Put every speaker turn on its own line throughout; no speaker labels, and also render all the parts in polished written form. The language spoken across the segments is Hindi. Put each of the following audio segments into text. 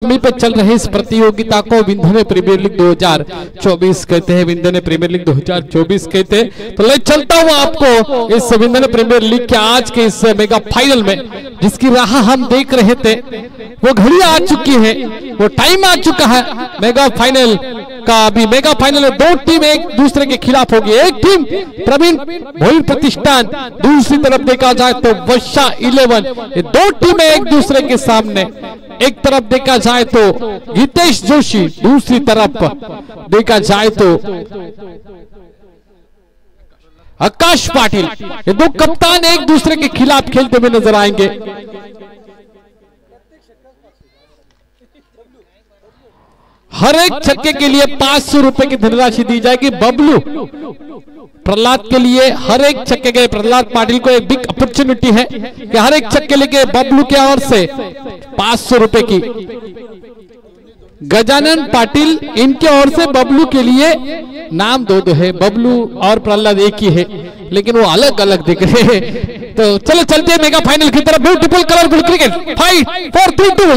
पे चल रहे इस प्रतियोगिता को विंध्य प्रीमियर लीग 2024 कहते हैं। विंध्य प्रीमियर लीग 2024 कहते हैं। तो ले चलता हूँ आपको इस विंध्य प्रीमियर लीग के आज के इस मेगा फाइनल में, जिसकी राह हम देख रहे थे। वो घड़ी आ चुकी है, वो टाइम आ चुका है मेगा फाइनल का। अभी मेगा फाइनल में दो टीम एक दूसरे के खिलाफ होगी। एक टीम प्रवीण भोईर प्रतिष्ठान, दूसरी तरफ देखा जाए तो वर्षा 11। ये दो टीमें एक दूसरे के सामने। एक तरफ देखा जाए तो गीतेश जोशी, दूसरी तरफ देखा जाए तो आकाश पाटिल। ये दो कप्तान एक दूसरे के खिलाफ खेलते हुए नजर आएंगे। हर एक छक्के के लिए 500 रुपए की धनराशि दी जाएगी। बबलू प्रहलाद के लिए हर एक छक्के के, प्रहलाद पाटिल को एक बिग अपॉर्चुनिटी है कि हर एक छक्के लेके बबलू की ओर से 500 रुपए की। गजानन पाटिल इनके ओर से बबलू के लिए, नाम दो है, बबलू और प्रहलाद एक ही है लेकिन वो अलग अलग दिख रहे हैं। तो चलो चलते हैं मेगा फाइनल की तरफ। Beautiful colourful cricket fight 4 3 2।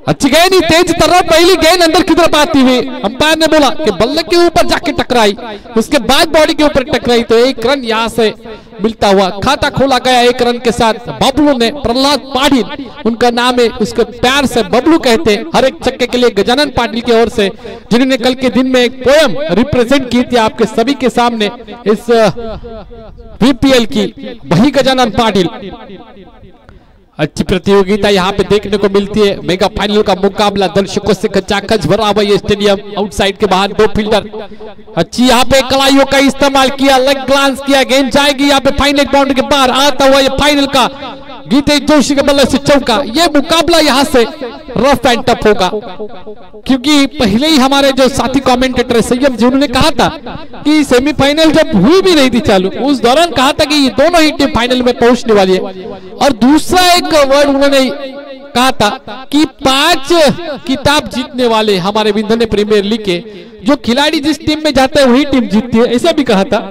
अच्छी गेंद, तेज तरह पहली गेंद अंदर की तरफ आती हुई। अंपायर ने बोला कि बल्ले के ऊपर जाके टकराई, उसके बाद बॉडी के ऊपर टकराई, तो एक रन यहां से मिलता हुआ खाता खोला गया एक रन के साथ। बबलू ने, प्रहलाद पाटिल उनका नाम है, उसके प्यार से बबलू कहते हैं। हर एक छक्के के लिए गजानन पाटिल की ओर से, जिन्होंने कल के दिन में एक पोयम रिप्रेजेंट की थी आपके सभी के सामने इस बीपीएल की, वही गजानन पाटिल। अच्छी प्रतियोगिता यहाँ पे देखने को मिलती है। मेगा फाइनल का मुकाबला दर्शकों से खचाखच भरा हुआ ये स्टेडियम। आउटसाइड के बाहर दो फील्डर, अच्छी यहाँ पे कलाइयों का इस्तेमाल किया, लेग ग्लांस किया, गेंद जाएगी यहाँ पे फाइनल बाउंड्री के बाहर आता हुआ ये फाइनल का गीतेश जोशी के बल्ले से चौका। ये मुकाबला यहाँ से रफ एंड टफ होगा, क्योंकि पहले ही हमारे जो साथी कमेंटेटर संयम जी, उन्होंने कहा था कि सेमीफाइनल जब हुई भी नहीं थी चालू, उस दौरान कहा था कि ये दोनों ही टीम फाइनल में पहुंचने वाली है। और दूसरा एक वर्ड उन्होंने कहा था कि 5 किताब जीतने वाले हमारे विंध्य प्रीमियर लीग के जो खिलाड़ी जिस टीम में जाते हैं वही टीम जीतती है, ऐसा भी कहा था।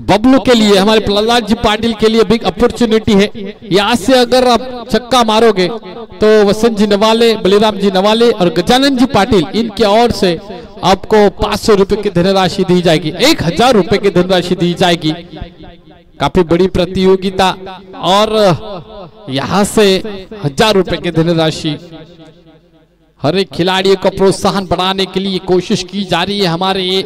बबलू के लिए, हमारे प्रहलाद जी पाटिल के लिए बिग अपॉर्चुनिटी है। यहाँ से अगर आप छक्का मारोगे तो वसंत जी नवाले, बलिराम जी नवाले और गजानन जी पाटिल, इनके ओर से आपको 500 रुपए की धनराशि दी जाएगी, 1000 रुपए की धनराशि दी जाएगी। काफी बड़ी प्रतियोगिता और यहाँ से 1000 रुपए की धनराशि हर एक खिलाड़ी को प्रोत्साहन बढ़ाने के लिए कोशिश की जा रही है। हमारे ये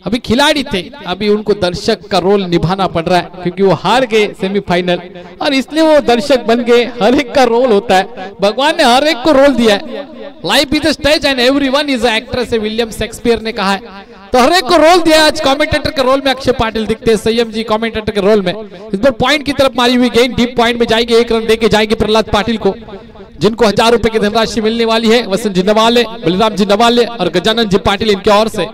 अभी खिलाड़ी थे, अभी उनको दर्शक का रोल निभाना पड़ रहा है, क्योंकि वो हार गए सेमीफाइनल और इसलिए वो दर्शक बन गए। हर एक का रोल होता है, भगवान ने हर एक को रोल दिया है। Life is a stage and everyone is a actor से विलियम शेक्सपियर ने कहा है। तो हर एक को रोल दिया। आज कमेंटेटर के रोल में अक्षय पाटिल दिखते हैं, संयम जी कमेंटेटर के रोल में। इस बार पॉइंट की तरफ मारी हुई गेंद डीप पॉइंट में जाएगी, 1 रन देके जाएगी प्रहलाद पाटिल को, जिनको 1000 रुपए की धनराशि मिलने वाली है। वसंत जी नवाले, बलिराम जी नवाले और गजानन जी पाटिल इनके ओर से।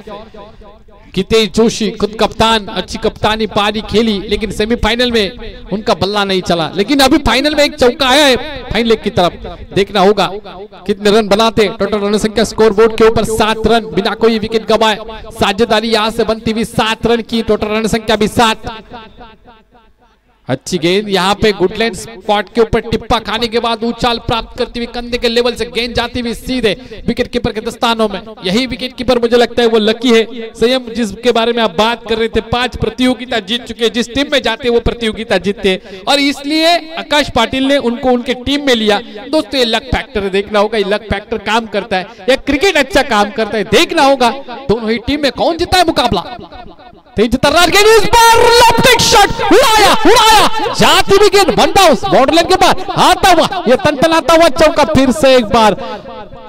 गीतेश जोशी खुद कप्तान, अच्छी कप्तानी पारी खेली, लेकिन सेमीफाइनल में उनका बल्ला नहीं चला। लेकिन अभी फाइनल में एक चौका आया है फाइनल की तरफ, देखना होगा कितने रन बनाते। टोटल रन संख्या स्कोर बोर्ड के ऊपर 7 रन बिना कोई विकेट गंवाए। साझेदारी यहां से बनती हुई 7 रन की, टोटल रन संख्या भी 7। अच्छी गेंद यहाँ पे गुडलैंड स्पॉट के ऊपर टिप्पा खाने के बाद उछाल प्राप्त करती हुई कंधे के लेवल से गेंद जाती हुई सीधे विकेट कीपर के दस्तानों में। यही विकेट कीपर मुझे लगता है वो लकी है। संयम जिसके बारे में आप बात कर रहे थे, 5 प्रतियोगिता जीत चुके, जिस टीम में जाते वो प्रतियोगिता जीतते, और इसलिए आकाश पाटिल ने उनको उनके टीम में लिया। दोस्तों ये लक फैक्टर है, देखना होगा ये लक फैक्टर काम करता है या क्रिकेट अच्छा काम करता है, देखना होगा दोनों ही टीम में कौन जीता है मुकाबला। तेज तर्रार गेंद, इस बार लेफ्ट शॉट उड़ाया जाती हुई गेंद वन बाउंस बॉर्डर के बाद आता हुआ ये तनतनाता हुआ चौका। फिर से एक बार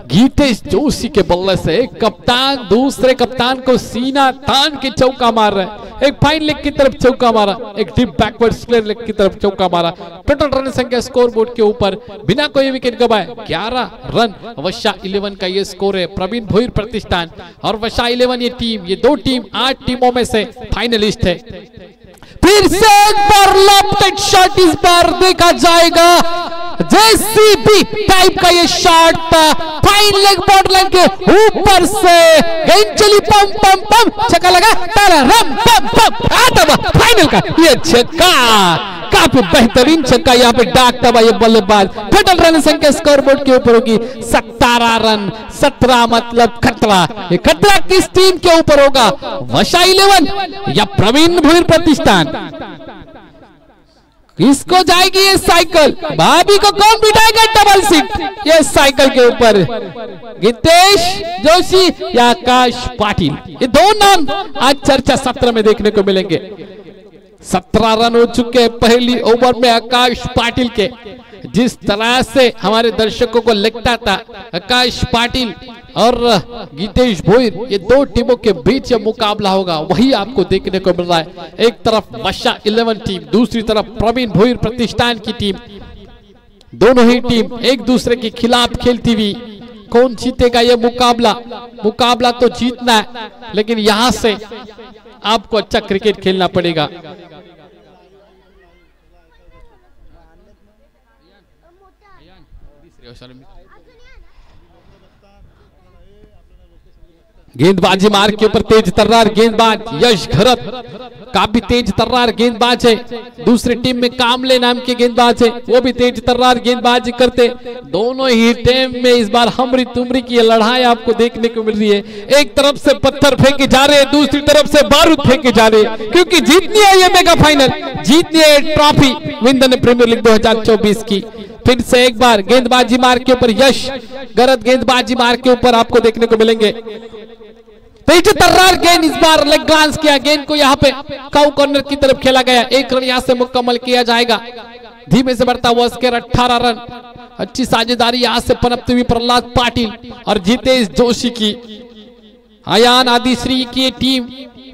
गीतेश जोशी के बल्ले से एक कप्तान दूसरे कप्तान को सीना तान के चौका मार रहा है। एक फाइन लेग की तरफ चौका मारा, एक डीप बैकवर्ड स्क्वायर लेग की तरफ चौका मारा। टोटल रन संख्या स्कोर बोर्ड के ऊपर बिना कोई विकेट गंवाए 11 रन। वर्षा 11 का ये स्कोर है। प्रवीण भोईर प्रतिष्ठान और वर्षा 11 ये टीम, ये दो टीम 8 टीमों में से फाइनलिस्ट है। फिर से एक बार लेफ्ट शॉट, इस बार देखा जाएगा जेसीबी टाइप का ये शॉट फाइन लेग बॉर्डर के ऊपर से गेंद चली, पम पम पम, छक्का लगा, तारा रम पम पम, आता फाइनल का ये छक्का, काफी बेहतरीन छक्का यहाँ पे दागता हुआ ये बल्लेबाज। टोटल रन संख्या स्कोरबोर्ड के ऊपर होगी 17 रन, 17 मतलब खतरा। ये खतरा किस टीम के ऊपर होगा, वशा 11 या प्रवीण भोईर प्रतिष्ठान? किसको जाएगी ये साइकिल, भाभी को कौन बिठाएगा डबल सीट ये साइकिल के ऊपर, गीतेश जोशी या आकाश पाटिल? ये दो नाम आज चर्चा सत्र में देखने को मिलेंगे। 17 रन हो चुके हैं पहली ओवर में आकाश पाटिल के। जिस तरह से हमारे दर्शकों को लगता था आकाश पाटिल और गीतेश भोईर ये दो टीमों के बीच ये मुकाबला होगा, वही आपको देखने को मिल रहा है। एक तरफ वशा 11 टीम, दूसरी तरफ प्रवीण भोईर प्रतिष्ठान की टीम। दोनों ही टीम एक दूसरे के खिलाफ खेलती हुई। कौन जीतेगा ये मुकाबला? मुकाबला तो जीतना है, लेकिन यहां से आपको अच्छा क्रिकेट खेलना पड़ेगा। गेंदबाजी मार्ग के ऊपर तेज तर्रार गेंदबाज यश घरत, काफी तेज तर्रार गेंदबाज है। दूसरी टीम में कामले नाम के गेंदबाज है, वो भी तेज तर्रार गेंदबाजी करते। दोनों ही टीम में इस बार हमरी तुमरी की लड़ाई आपको देखने को मिल रही है। एक तरफ से पत्थर फेंके जा रहे हैं, दूसरी तरफ से बारूद फेंके जा रहे हैं, क्योंकि जीतनी है ये मेगा फाइनल, जीतनी है ट्रॉफी विंदन प्रीमियर लीग 2024 की। फिर से एक बार गेंदबाजी मार्ग के ऊपर यश गरत गेंदबाजी मार्ग के ऊपर आपको देखने को मिलेंगे। तेज तर्रार गेंद, इस बार लेग ग्लांस किया, गेंद को यहाँ पे काउ कॉर्नर की तरफ खेला गया। एक रन यहाँ से मुकम्मल किया जाएगा। धीमे से बढ़ता हुआ स्कोर 18 रन। अच्छी साझेदारी यहाँ से पनपती हुई प्रहलाद पाटिल और जितेश जोशी की। अयान आदिश्री की टीम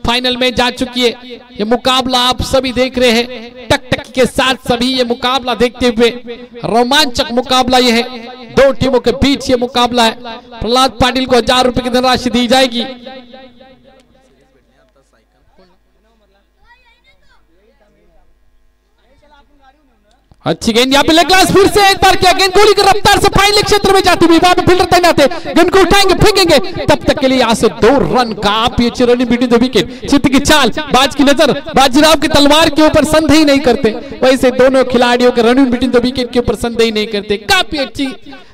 फाइनल में जा चुकी है। ये मुकाबला आप सभी देख रहे हैं, टक टक के साथ सभी ये मुकाबला देखते हुए रोमांचक मुकाबला ये है। दो टीमों के बीच ये मुकाबला है। प्रहलाद पाटिल को 1000 रुपए की धनराशि दी जाएगी। अच्छी गेंद यहाँ पे लेग ग्लास, फिर से एक बार क्या गेंद गोली की रफ्तार से फाइनल क्षेत्र में जाती हुई, वहां पे फील्डर तैनात है, गेंद को उठाएंगे फेंकेंगे, तब तक के लिए यहाँ से 2 रन का अच्छी रनिंग बिटवीन द विकेट। चित्त की चाल, बाज की नजर, बाजीराव की तलवार के ऊपर संदेह नहीं करते, वैसे दोनों खिलाड़ियों के रनिंग बिटवीन द विकेट के ऊपर संदेह नहीं करते। काफी अच्छी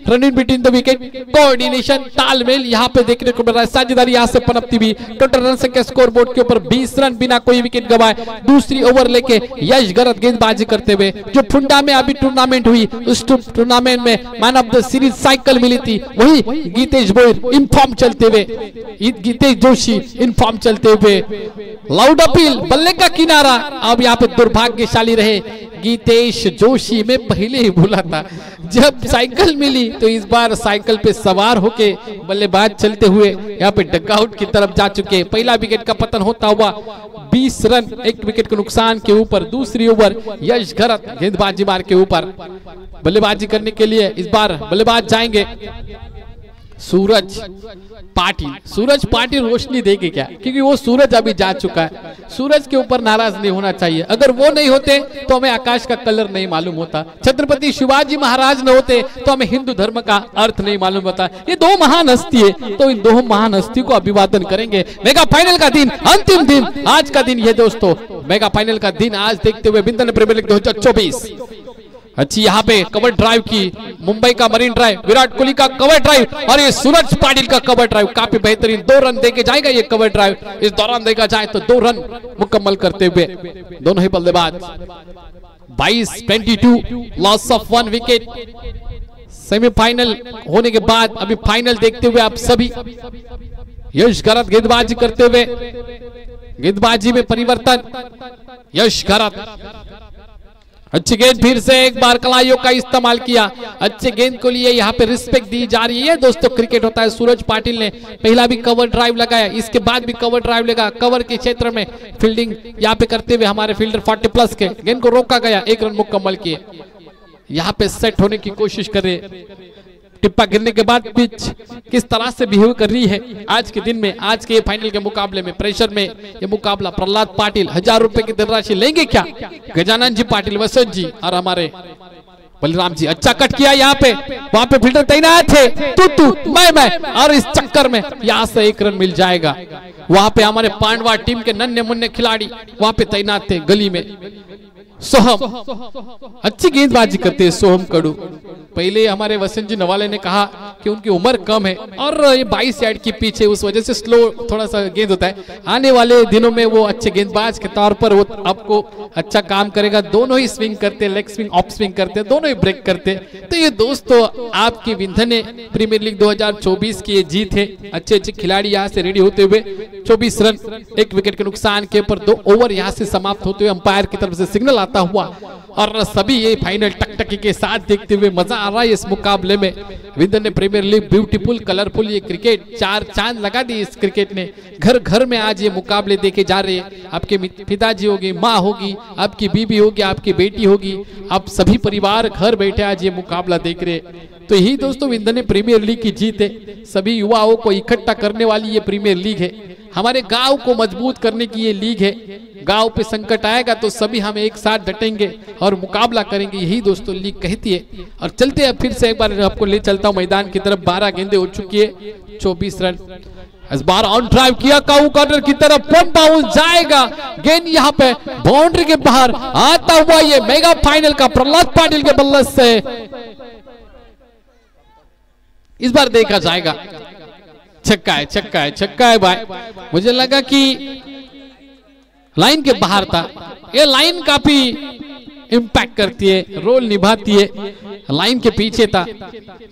running between the wicket, coordination, तालमेल यहाँ पे देखने को मिल रहा है। साझेदारी यहाँ से पनपती हुई। टोटल रन संख्या स्कोर बोर्ड के ऊपर 20 रन बिना कोई विकेट गवाए। दूसरी ओवर लेके यश गरत गेंदबाजी करते हुए। जो फुंडा में अभी टूर्नामेंट हुई, उस टूर्नामेंट में man of the series cycle मिली थी, वही गीतेश भोईर इनफॉर्म चलते हुए, गीतेश जोशी इनफॉर्म चलते हुए। लाउड अपील, बल्ले का किनारा। अब यहाँ पे दुर्भाग्यशाली रहे गीतेश जोशी, में पहले ही बोला था जब साइकिल मिली तो इस बार साइकिल पे सवार होके बल्लेबाज चलते हुए यहाँ पे डगआउट की तरफ जा चुके। पहला विकेट का पतन होता हुआ 20 रन, एक विकेट के नुकसान के ऊपर। दूसरी ओवर यश घरत गेंदबाजी मार के ऊपर बल्लेबाजी करने के लिए इस बार बल्लेबाज जाएंगे सूरज पाटिल। सूरज पाटिल रोशनी देगी क्या, क्योंकि वो सूरज अभी जा चुका है। सूरज के ऊपर नाराज नहीं होना चाहिए। अगर वो नहीं होते तो हमें आकाश का कलर नहीं मालूम होता, छत्रपति शिवाजी महाराज न होते तो हमें हिंदू धर्म का अर्थ नहीं मालूम होता। ये दो महान हस्ती है, तो इन दो महान हस्ती को अभिवादन करेंगे। मेगा फाइनल का दिन, अंतिम दिन, आज का दिन ये दोस्तों, मेगा फाइनल का दिन आज देखते हुए विंदन प्रीमियर लीग 2024। अच्छी यहाँ पे कवर ड्राइव की, मुंबई का मरीन ड्राइव, विराट कोहली का कवर ड्राइव और ये सूरज पाटिल का कवर ड्राइव। काफी बेहतरीन 2 रन देके जाएगा ये कवर ड्राइव। इस दौरान देखा जाए तो 2 रन मुकम्मल करते हुए दोनों ही बल्लेबाज। 22-22 लॉस ऑफ 1 विकेट। सेमीफाइनल होने के बाद अभी फाइनल देखते हुए आप सभी। यश गरत गेंदबाजी करते हुए, गेंदबाजी में परिवर्तन, यश गरत। अच्छी गेंद, फिर से एक बार कलाइयों का इस्तेमाल किया। अच्छे गेंद को लिए यहाँ पे रिस्पेक्ट दी जा रही है दोस्तों। क्रिकेट होता है। सूरज पाटिल ने पहला भी कवर ड्राइव लगाया, इसके बाद भी कवर ड्राइव लगा। कवर के क्षेत्र में फील्डिंग यहाँ पे करते हुए हमारे फील्डर 40+ के, गेंद को रोका गया, 1 रन मुकम्मल किए। यहाँ पे सेट होने की कोशिश कर रहे। टिप्पा गिरने के बाद पिच किस तरह से बिहेव कर रही है आज के दिन में, आज के फाइनल के मुकाबले में, प्रेशर में ये मुकाबला। प्रहलाद पाटिल 1000 रुपए की धनराशि लेंगे क्या? गजानन जी पाटिल, वसंत जी और हमारे बलराम जी अच्छा कट किया यहाँ पे, वहां पे फील्डर तैनात थे, तू मैं, और इस चक्कर में यहाँ से 1 रन मिल जाएगा। वहां पे हमारे पांडवा टीम के नन्हे मुन्ने खिलाड़ी वहां पे तैनात थे गली में। सोहम अच्छी गेंदबाजी करते हैं, सोहम कड़ू। पहले हमारे वसंत जी नवाले ने कहा कि उनकी उम्र कम है और ये 22 यार्ड के पीछे, उस वजह से स्लो थोड़ा सा गेंद होता है। आने वाले दिनों में वो अच्छे गेंदबाज के तौर पर वो आपको अच्छा काम करेगा। दोनों ही स्विंग करते, लेग स्विंग ऑफ स्विंग करते, दोनों ही ब्रेक करते। तो ये दोस्तों आपके विंधने प्रीमियर लीग 2024 की ये जीत है। अच्छे अच्छे खिलाड़ी यहाँ से रेडी होते हुए 24 रन 1 विकेट के नुकसान के ऊपर 2 ओवर यहाँ से समाप्त होते हुए अंपायर की तरफ से सिग्नल आता हुआ, और सभी ये फाइनल टकटकी के साथ देखते हुए मजा आ रहा है इस मुकाबले में। विंधने प्रीमियर लीग ब्यूटीफुल कलरफुल ये क्रिकेट, 4 चांद लगा दी इस क्रिकेट ने। घर घर में आज ये मुकाबले देखे जा रहे हैं। आपके पिताजी होगी, माँ होगी, आपकी बीबी होगी, आपकी बेटी होगी, आप सभी परिवार घर बैठे आज ये मुकाबला देख रहे हैं। तो यही दोस्तों विंधने प्रीमियर लीग की जीत है। सभी युवाओं को इकट्ठा करने वाली ये प्रीमियर लीग है। हमारे गांव को मजबूत करने की ये लीग है। गांव पे संकट आएगा तो सभी हम एक साथ डटेंगे और मुकाबला करेंगे, यही दोस्तों लीग कहती है। और चलते हैं फिर से एक बार आपको ले चलता हूं मैदान की तरफ। 12 गेंदें हो चुकी है, 24 रन। इस बार ऑन ड्राइव किया, काऊ कॉर्नर की तरफ, 1 बाउंस जाएगा। गेंद यहाँ पे बाउंड्री के बाहर आता हुआ ये मेगा फाइनल का प्रहलाद पाटिल के बल्ले से इस बार देखा जाएगा। छक्का है, छक्का है, छक्का है भाई। मुझे लगा कि लाइन के बाहर था। ये लाइन काफी इम्पैक्ट करती है, रोल निभाती है। लाइन के पीछे था,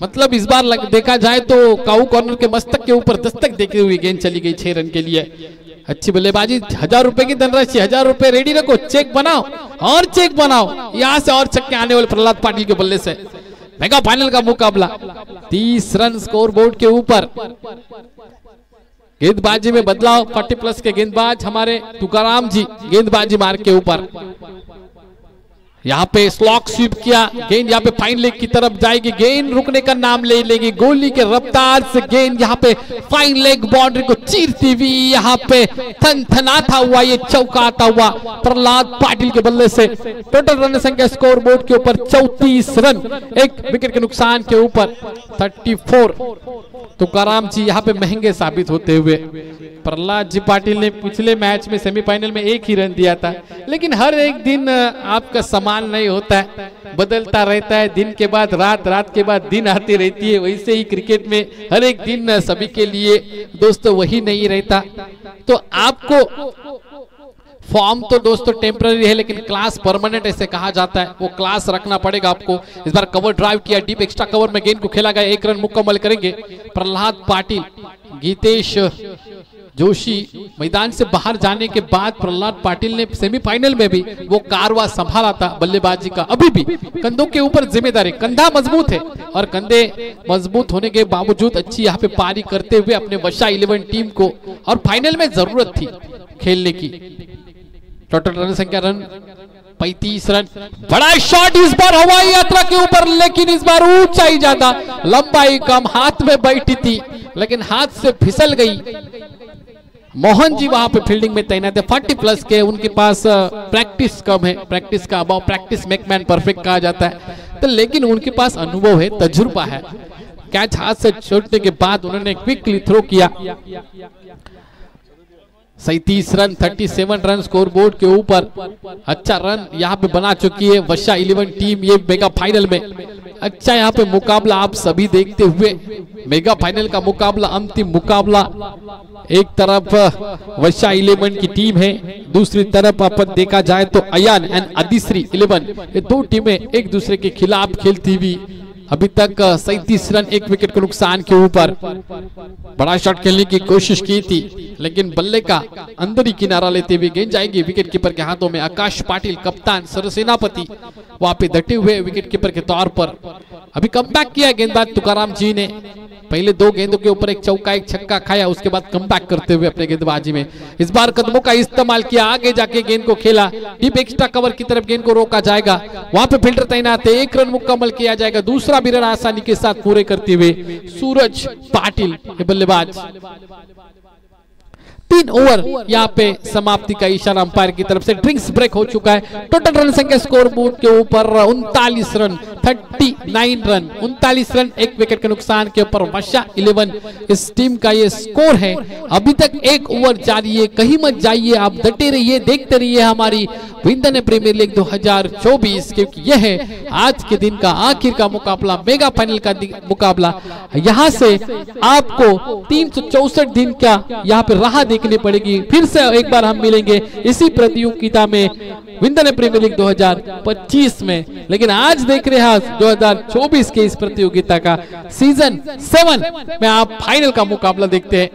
मतलब इस बार देखा जाए तो काऊ कॉर्नर के मस्तक के ऊपर दस्तक देते हुए गेंद चली गई 6 रन के लिए। अच्छी बल्लेबाजी। 1000 रुपए की धनराशि, 1000 रुपए रेडी रखो, चेक बनाओ और चेक बनाओ। यहां से और छक्के आने वाले प्रहलाद पाटिल के बल्ले से। मेगा फाइनल का मुकाबला 30 रन स्कोर बोर्ड के ऊपर। गेंदबाजी में बदलाव, 40+ के गेंदबाज हमारे तुकाराम जी गेंदबाजी मार्ग के ऊपर। यहाँ पे स्लॉक स्वीप किया, गेंद यहाँ पे फाइन लेग की तरफ जाएगी। गेंद रुकने का नाम ले लेगी। गोली के रफ्तार से गेंद यहाँ पे फाइन लेग बाउंड्री को चीरती हुई यहाँ पे थनथनाता हुआ ये चौका आता हुआ प्रहलाद पाटिल के बल्ले से। टोटल रन संख्या स्कोर बोर्ड के ऊपर 34 रन 1 विकेट के नुकसान के ऊपर 34। तुकाराम जी यहाँ पे महंगे साबित होते हुए। प्रहलाद जी पाटिल ने पिछले मैच में सेमीफाइनल में 1 ही रन दिया था, लेकिन हर एक दिन आपका समान नहीं होता है, बदलता रहता है। दिन के बाद रात, रात के बाद दिन आती रहती है। वैसे ही क्रिकेट में हर एक दिन सभी के लिए दोस्तों वही नहीं रहता। तो आपको फॉर्म तो दोस्तों टेम्पररी है, लेकिन क्लास परमानेंट ऐसे कहा जाता है। वो क्लास रखना पड़ेगा आपको। इस बार कवर ड्राइव किया, डीप एक्स्ट्रा कवर में गेंद को खेला गया। 1 रन मुकम्मल करेंगे प्रहलाद पाटिल। गीतेश जोशी मैदान से बाहर जाने के बाद प्रहलाद पाटिल ने सेमीफाइनल में भी वो कारवा संभाला था बल्लेबाजी का। अभी भी कंधों के ऊपर जिम्मेदारी, कंधा मजबूत है और कंधे मजबूत होने के बावजूद अच्छी यहाँ पे पारी करते हुए अपने वशा 11 टीम को, और फाइनल में जरूरत थी खेलने की। टोटल रन संख्या 35 रन। बड़ा शॉट इस बार हवाई यात्रा के ऊपर, लेकिन इस बार ऊंचाई ज्यादा, लंबाई कम, हाथ में बैठी थी लेकिन हाथ से फिसल गई। मोहन जी वहां पे फील्डिंग में तैनात है, 40+ के। उनके पास प्रैक्टिस कम है, प्रैक्टिस का अभाव, प्रैक्टिस मेक मैन परफेक्ट कहा जाता है। तो लेकिन उनके पास अनुभव है, तजुर्बा है। कैच हाथ से छोड़ने के बाद उन्होंने क्विकली थ्रो किया। 37 रन 37 रन स्कोर बोर्ड के ऊपर। अच्छा रन यहाँ पे बना चुकी है वशा 11 टीम ये मेगा फाइनल में। अच्छा यहाँ पे मुकाबला आप सभी देखते हुए, मेगा फाइनल का मुकाबला, अंतिम मुकाबला। एक तरफ वशा 11 की टीम है, दूसरी तरफ अपन देखा जाए तो अयान एंड अधिश्री 11, ये 2 टीमें एक दूसरे के खिलाफ खेलती हुई। अभी तक 37 रन 1 विकेट के नुकसान के ऊपर। बड़ा शॉट खेलने की कोशिश की थी, लेकिन बल्ले का अंदर ही किनारा लेते हुए गेंद जाएगी विकेट कीपर के हाथों में। आकाश पाटिल कप्तान सरसेनापति वहां पे डटे हुए विकेट कीपर के तौर पर। अभी कमबैक किया गेंदबाज तुकाराम जी ने। पहले 2 गेंदों के ऊपर 1 चौका 1 छक्का खाया, उसके बाद कमबैक करते हुए अपने गेंदबाजी में इस बार कदमों का इस्तेमाल किया, आगे जाके गेंद को खेला। डीप एक्स्ट्रा कवर की तरफ गेंद को रोका जाएगा। वहां पे फील्डर तैनात है, 1 रन मुकम्मल किया जाएगा। दूसरा भी रन आसानी के साथ पूरे करते हुए सूरज पाटिल बल्लेबाज। 3 ओवर यहाँ पे समाप्ति का इशारा अंपायर की तरफ से। ड्रिंक्स ब्रेक हो चुका है। टोटल रन संख्या स्कोर बोर्ड के ऊपर 39 रन 39 रन, 39 रन, एक विकेट के नुकसान के ऊपर वर्षा 11 इस टीम का ये स्कोर है। अभी तक एक ओवर जारी है, कहीं मत जाइए, आप डटे रहिए, देखते रहिए हमारी विंदन प्रीमियर लीग 2024, क्योंकि यह है आज के दिन का आखिर का मुकाबला, मेगा फाइनल का मुकाबला। यहाँ से आपको 364 दिन का यहाँ पे राह देखनी पड़ेगी। फिर से एक बार हम मिलेंगे इसी प्रतियोगिता में विंदन प्रीमियर लीग 2025 में, लेकिन आज देख रहे हैं 2024 के इस प्रतियोगिता का सीजन 7 में आप फाइनल का मुकाबला देखते हैं,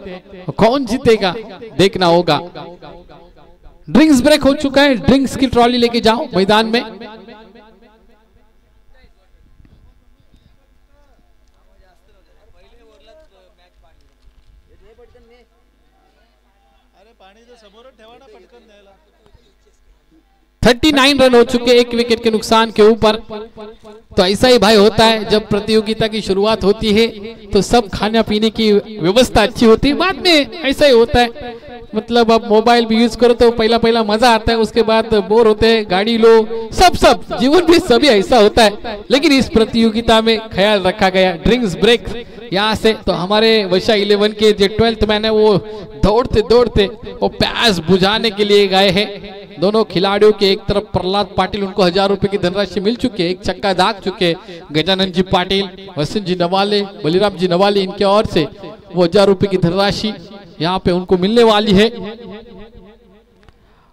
कौन जीतेगा देखना होगा। ड्रिंक्स ब्रेक हो चुका है, ड्रिंक्स की ट्रॉली लेके जाओ मैदान में।
अरे पाणी तो समोर ठेवा ना, पटकन द्यायला।
39 रन हो चुके, एक विकेट के नुकसान के ऊपर। तो ऐसा ही भाई होता है, जब प्रतियोगिता की शुरुआत होती है तो सब खाने पीने की व्यवस्था अच्छी होती है, बाद में ऐसा ही होता है। मतलब अब मोबाइल भी यूज करो तो पहला मजा आता है, उसके बाद बोर होते हैं, गाड़ी लो, सब जीवन में सभी ऐसा होता है। लेकिन इस प्रतियोगिता में ख्याल रखा गया, ड्रिंक्स ब्रेक यहाँ से। तो हमारे वर्षा 11 के जो 12th मैन है वो दौड़ते वो प्यास बुझाने के लिए गए हैं। दोनों खिलाड़ियों के एक तरफ प्रहलाद पाटिल, उनको 1000 रुपए की धनराशि मिल चुकी है, एक छक्का दाग चुके। गजानन जी पाटिल, वसंत जी नवाले, बलिराम जी नवाले, इनके ओर से वो 1000 रुपए की धनराशि यहाँ पे उनको मिलने वाली है।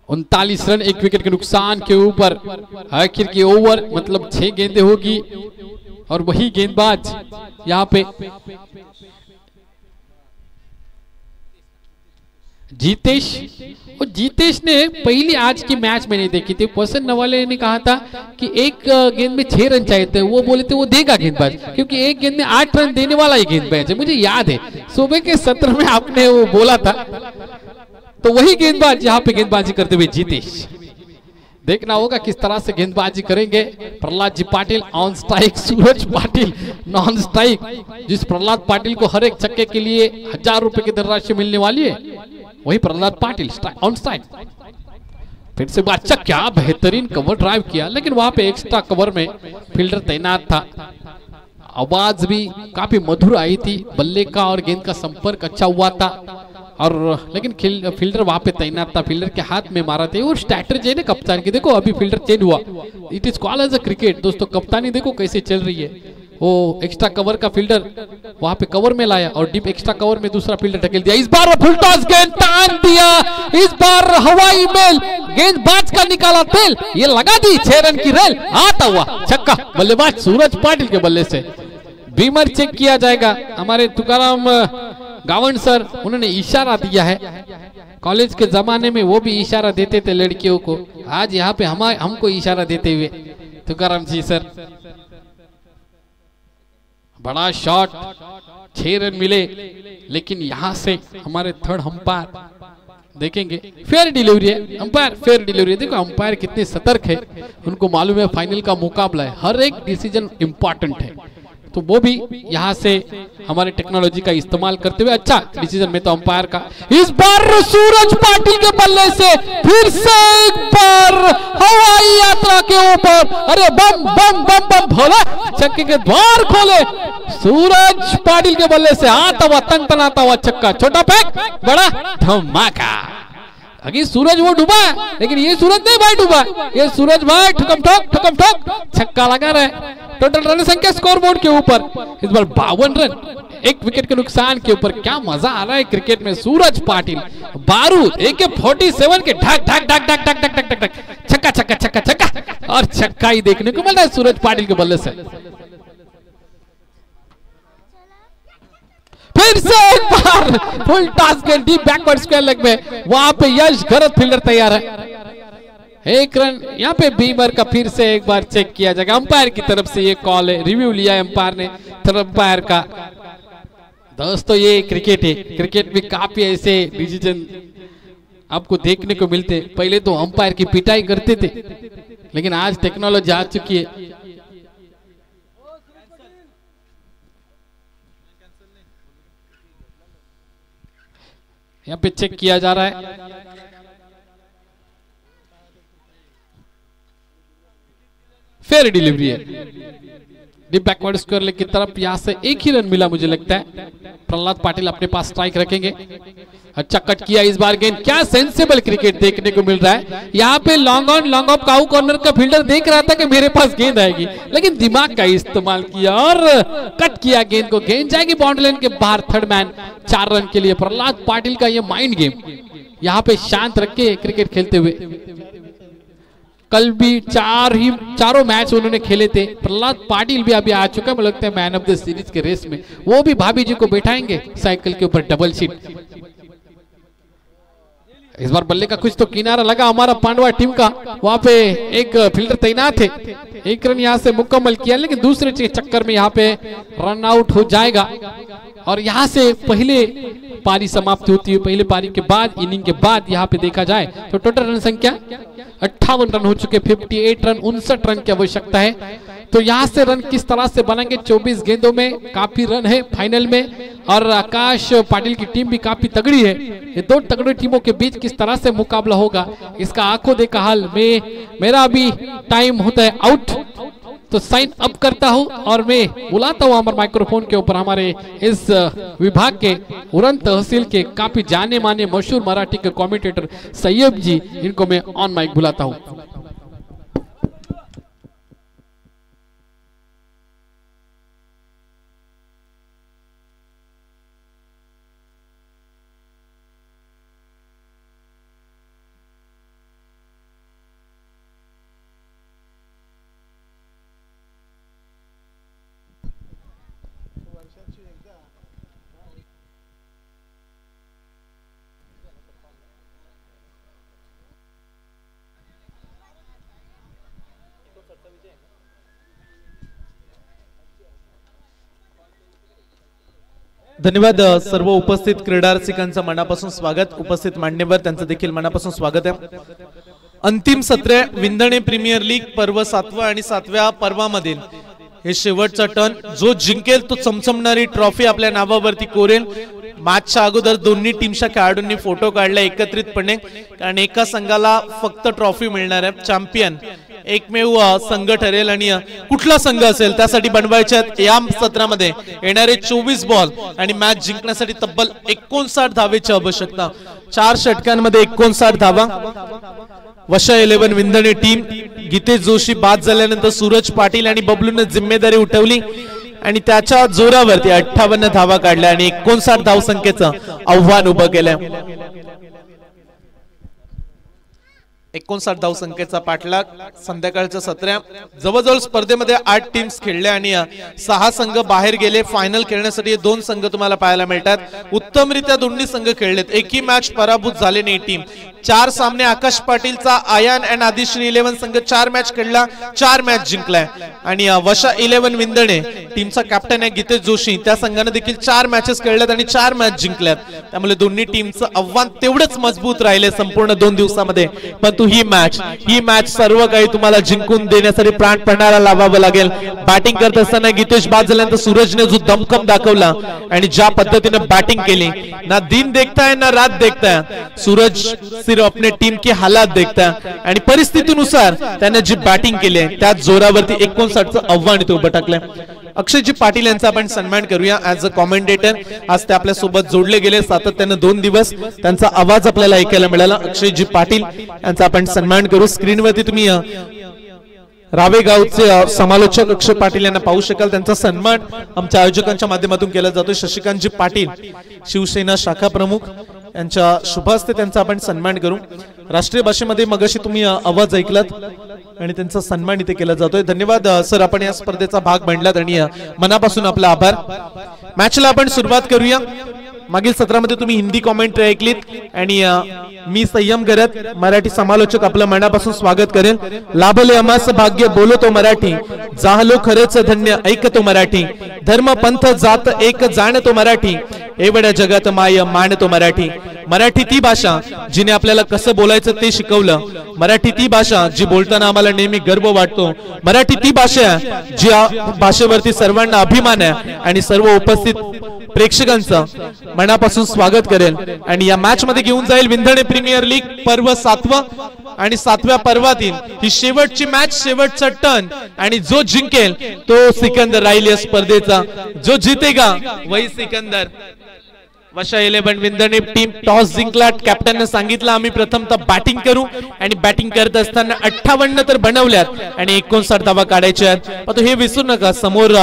39 रन, एक विकेट के नुकसान के ऊपर आखिर की ओवर, मतलब 6 गेंदें होगी और वही गेंदबाज यहाँ पे जीतेश। और जीतेश ने पहली आज की मैच में नहीं देखी थी। वसंत नवाले ने कहा था कि एक गेंद में 6 रन चाहिए थे, वो बोले थे वो देगा गेंदबाज, क्योंकि एक गेंद में 8 रन देने वाला ही गेंदबाज है। मुझे याद है सुबह के सत्र में आपने वो बोला था, तो वही गेंदबाज यहाँ पे गेंदबाजी करते हुए जीतेश। देखना होगा किस तरह से गेंदबाजी करेंगे Prahlad ji Patil on strike, Suraj Patil non strike. जिस प्रहलाद पाटिल को हर एक छक्के के लिए 1000 रुपए की धनराशि मिलने वाली है, वही प्रहलाद पाटिल ऑन स्ट्राइक। फिर से अच्छा, क्या बेहतरीन कवर ड्राइव किया, लेकिन वहां पे एक्स्ट्रा कवर में फील्डर तैनात था। आवाज भी काफी मधुर आई थी, बल्ले का और गेंद का संपर्क अच्छा हुआ था, और लेकिन फील्डर वहां पे तैनात था, फील्डर के हाथ में मारा था। और स्ट्रैटेजी है ना कप्तान की, देखो अभी फील्डर चेंज हुआ, it is called as a cricket. दोस्तों कप्तानी देखो कैसे चल रही है। वो एक्स्ट्रा कवर का फील्डर वहां पे कवर में लाया और डीप एक्स्ट्रा कवर में दूसरा फील्डर ढकेल दिया। इस बार फुल टॉस गेंद तान दिया, इस बार हवाई मेल, गेंदबाज का निकाला तेल, ये लगा दी 6 रन की रेल, आता हुआ छक्का, बल्लेबाज सूरज पाटिल के बल्ले से। बीमर चेक किया जाएगा, हमारे तुकाराम गावंड सर उन्होंने इशारा दिया है। कॉलेज के जमाने में वो भी इशारा देते थे लड़कियों को, आज यहाँ पे हमको इशारा देते हुए तुकाराम जी सर। बड़ा शॉट, 6 रन मिले, लेकिन यहाँ से हमारे थर्ड अंपायर देखेंगे, फेयर डिलीवरी है, अंपायर फेयर डिलीवरी है। देखो अंपायर कितने सतर्क है, उनको मालूम है फाइनल का मुकाबला है, हर एक डिसीजन इंपॉर्टेंट है। तो वो भी यहाँ से हमारे टेक्नोलॉजी का इस्तेमाल करते हुए अच्छा डिसीजन में तो अंपायर का। इस बार सूरज पाटिल के बल्ले से फिर से एक बार हवाई यात्रा के ऊपर, अरे बम बम बम बम भोला, छक्के के द्वार खोले सूरज पाटिल के बल्ले से, आता हुआ तनतनाता हुआ छक्का, छोटा पैक बड़ा धमाका। अभी सूरज वो डूबा, लेकिन ये सूरज नहीं भाई डूबा, ये सूरज भाई ठुकम ठोक छक्का लगा रहे। टोटल रन संख्या स्कोर बोर्ड के ऊपर इस बार 52 रन, एक विकेट के नुकसान के ऊपर। क्या मजा आ रहा है क्रिकेट में। सूरज पाटिल बारूद AK-47 के ढक ढक ढक ढक ढक ढक ढक ढक छक्का छक्का छक्का छक्का, और छक्का ही देखने को मिल रहा है सूरज पाटिल के बल्ले से। फिर से एक बार फुल टॉस गेंद डीप बैकवर्ड स्क्वायर लेग में, वहां पे यश गरत फील्डर तैयार है। 1 रन यहाँ पे बीमर का फिर से एक बार चेक किया जाएगा, अंपायर की तरफ से ये कॉल है, रिव्यू लिया है अंपायर ने अंपायर का। दोस्तों ये क्रिकेट है, क्रिकेट में काफी ऐसे डिसीजन आपको देखने को मिलते। पहले तो अंपायर की पिटाई करते थे, लेकिन आज टेक्नोलॉजी आ चुकी है। यहाँ पे चेक किया जा रहा है, फेयर डिलीवरी है, डीप बैकवर्ड स्क्वायर लेग की तरफ। यहाँ से एक ही रन मिला मुझे लगता है। प्रहलाद पाटिल अपने पास स्ट्राइक रखेंगे। अच्छा कट किया इस बार गेंद। क्या सेंसेबल क्रिकेट देखने को मिल रहा है यहाँ पे। Long on long off cow corner का फील्डर देख रहा था कि मेरे पास गेंद आएगी, लेकिन दिमाग का इस्तेमाल किया और कट किया गेंद को। गेंद जाएगी बाउंड्री लाइन के बाहर। थर्ड मैन 4 रन के लिए। प्रहलाद पाटिल का ये माइंड गेम, यहाँ पे शांत रख के क्रिकेट खेलते हुए। कल भी चारों मैच उन्होंने खेले थे। प्रहलाद पाटिल भी अभी आ चुका है, मुझे लगता है मैन ऑफ द सीरीज के रेस में। वो भी भाभी जी को बैठाएंगे साइकिल के ऊपर, डबल सीट। इस बार बल्ले का कुछ तो किनारा लगा हमारा पांडवा टीम का। वहां पे एक फील्डर तैनात थे। 1 रन यहां से मुकम्मल किया, लेकिन दूसरे चक्कर में यहाँ पे रन आउट हो जाएगा। और यहाँ से पहले पारी समाप्त होती है। पहले पारी के बाद, इनिंग के बाद यहाँ पे देखा जाए तो टोटल रन संख्या 58 रन हो चुके। 58 रन, 59 रन की आवश्यकता है। तो यहाँ से रन किस तरह से बनेंगे। 24 गेंदों में काफी रन है फाइनल में। और आकाश पाटिल की टीम भी काफी तगड़ी है। ये 2 तगड़ी टीमों के बीच किस तरह से मुकाबला होगा, इसका आंखों देखा हाल में। मेरा अभी टाइम होता है आउट, तो साइन अप करता हूं और मैं बुलाता हूं हमारे माइक्रोफोन के ऊपर हमारे इस विभाग के उड़न तहसील के काफी जाने माने मशहूर मराठी के कमेंटेटर सैयद जी, इनको मैं ऑन माइक बुलाता हूं।
धन्यवाद सर्व उपस्थित क्रीडा रसिकांचं मनापासून स्वागत। उपस्थित मान्यवर त्यांचं देखील मनापासून स्वागत आहे। अंतिम सत्र विंधणे प्रीमियर लीग पर्व 7वा आणि 7व्या पर्वामधील हे शेवटचा टर्न। जो जिंकेल तो चमचमणारी ट्रॉफी आपल्या नावावरती कोरेल। मॅचच्या अगोदर दोन्ही टीमच्या खेळाडूंनी फोटो काढला एकत्रितपणे, कारण एका संघाला फक्त ट्रॉफी मिळणार आहे। चॅम्पियन एकमेव संघ ठरेल आणि कुठला संघ असेल त्यासाठी बनवायचे या सत्रामध्ये येणारे 24 बॉल आणि मॅच जिंकण्यासाठी तब्बल 59 धावेची आवश्यकता। 4 षटकांमध्ये 59 धावा। वशा 11 विंधणे टीम गीतेश जोशी बाद झाल्यानंतर सूरज पाटील आणि बबलूने जिम्मेदारी उठवली आणि त्याच्या जोरावरती 58 धावा काढल्या आणि 59 धावसंख्येचं आव्हान उभं केलं। 59 धावसंख्येचा पाठलाग। संध्याकाळच्या सत्र जवळजवळ स्पर्धेमध्ये 8 टीम्स खेळल्या आणि 6 संघ बाहेर गेले। फायनल खेळण्यासाठी 2 संघ तुम्हाला पाहायला मिळतात। उत्तमरित्या दोन्ही संघ खेळलेत। एकही मॅच पराभूत झाले नाही टीम। 4 सामने आकाश पाटीलचा आयान अँड आदिश्री 11 संघ 4 मॅच खेळला, 4 मॅच जिंकलाय। आणि वशा 11 विंधणे टीमचा कॅप्टन आहे गीतेश जोशी, त्या संघाने देखील 4 मॅचेस खेळल्यात आणि 4 मॅच जिंकल्यात। त्यामुळे दोन्ही टीमचं आव्हान तेवढंच मजबूत राहिले संपूर्ण 2 दिवसामध्ये। पण ही मॅच सर्व काही तुम्हाला जिंकून देण्यासाठी प्राणपणाला लावावं लागेल। बॅटिंग करत असताना गीतेश बाद झाल्यानंतर सूरजने जो दमखम दाखवला आणि ज्या पद्धतीने बॅटिंग केली, ना दिन देखता है ना रात देखता है। सूरज सिर्फ अपने टीम की हालात देखता है आणि परिस्थितीनुसार त्याने जी बॅटिंग केली आहे त्या जोरावरती 59चं आव्हान इथे उभं टाकलंय। अक्षयजी पाटील यांचा आपण सन्मान करूया ऍज अ कॉमेंटेटर। आज ते आपल्या सोबत जोडले गेले सातत्याने 2 दिवस, त्यांचा आवाज आपल्याला ऐकायला मिळाला। अक्षयजी पाटील यांचा आपण सन्मान करू। स्क्रीनवरती तुम्ही रावेगावचे समालोचक अक्षय पाटील यांना पाहू शकाल। त्यांचा सन्मान आमच्या आयोजकांच्या माध्यमातून केला जातो। शशिकांतजी पाटील शिवसेना शाखा प्रमुख यांच्या शुभ हस्ते त्यांचा आपण सन्मान करू। राष्ट्रीय भाषेमध्ये मगाशी तुम्ही आवाज ऐकलात आणि त्यांचा सन्मान इथे केला जातोय। धन्यवाद सर, आपण या स्पर्धेचा भाग बनलात आणि मनापासून आपला आभार। मॅचला आपण सुरुवात करूया। मागील सत्रामध्ये तुम्ही हिंदी कॉमेंट्री ऐकलीत आणि मी संयम करत मराठी समालोचक आपलं मनापासून स्वागत करेल। लाभले आम्हास भाग्य बोलतो मराठी, जाहलो खरंच धन्य ऐकतो मराठी, धर्म पंथ जात एक जाणतो मराठी, एवढ्या जगात माय मानतो मराठी। मराठी ती भाषा जिने आपल्याला कसं बोलायचं ते शिकवलं। मराठी ती भाषा जी बोलताना आम्हाला नेहमी गर्व वाटतो। मराठी ती भाषा ज्या भाषेवरती सर्वांना अभिमान आहे आणि सर्व उपस्थित प्रेक्षकांचं मनापासून स्वागत करेल। आणि या मॅच मध्ये घेऊन जाईल विंधणे प्रीमियर लीग पर्व 7वा आणि 7व्या पर्वातील ही शेवटची मॅच, शेवटचा टर्न, आणि जो जिंकेल तो सिकंदर राहील या स्पर्धेचा. जो जितेगा वही सिकंदर. वशा 11 विंदणे टीम टॉस जिंकला. कॅप्टनने सांगितलं आम्ही प्रथमतः बॅटिंग करू, आणि बॅटिंग करत असताना 58 तर बनवल्यात आणि 59 धावा काढायच्या आहेत. पण हे विसरू नका, समोर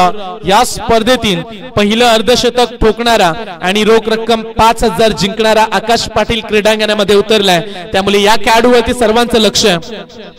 या स्पर्धेतील पहिलं अर्धशतक ठोकणारा आणि रोख रक्कम 5000 जिंकणारा आकाश पाटील क्रीडांगणामध्ये उतरलाय. त्यामुळे या खेळाडूवरती सर्वांचं लक्ष आहे.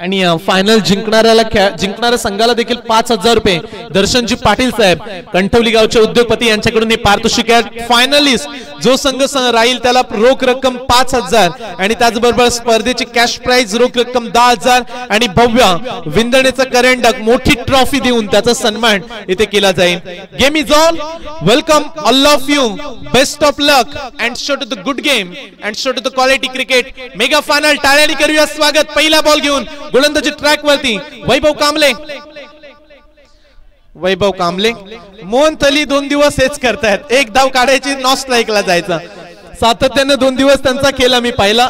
आणि फायनल जिंकणाऱ्या संघाला देखील 5000 रुपये दर्शनजी पाटील साहेब कंठवली गावचे उद्योगपती यांच्याकडून हे पारितोषिक आहे. फायनलिस्ट जो संघ राहील त्याला रोख रक्कम 5000 आणि त्याचबरोबर स्पर्धेची कॅश प्राइज रोख रक्कम 10000 आणि भव्य विंदणेचा करंडक मोठी ट्रॉफी देऊन त्याचा सन्मान इथे केला जाईल. Game is on. Welcome all of you. Best of luck and show to the good game and show to the quality cricket. Mega final टाळ्यांनी करूया स्वागत. पहिला बॉल घेऊन गोलंदाजी ट्रॅक वरती वैभव कांबळे. वैभव कांबळे मोहन तली 2 दिवस हेच करतायत. एक धाव काढायची, नॉट स्ट्राईकला जायचा. सातत्याने 2 दिवस त्यांचा केला मी पाहिला.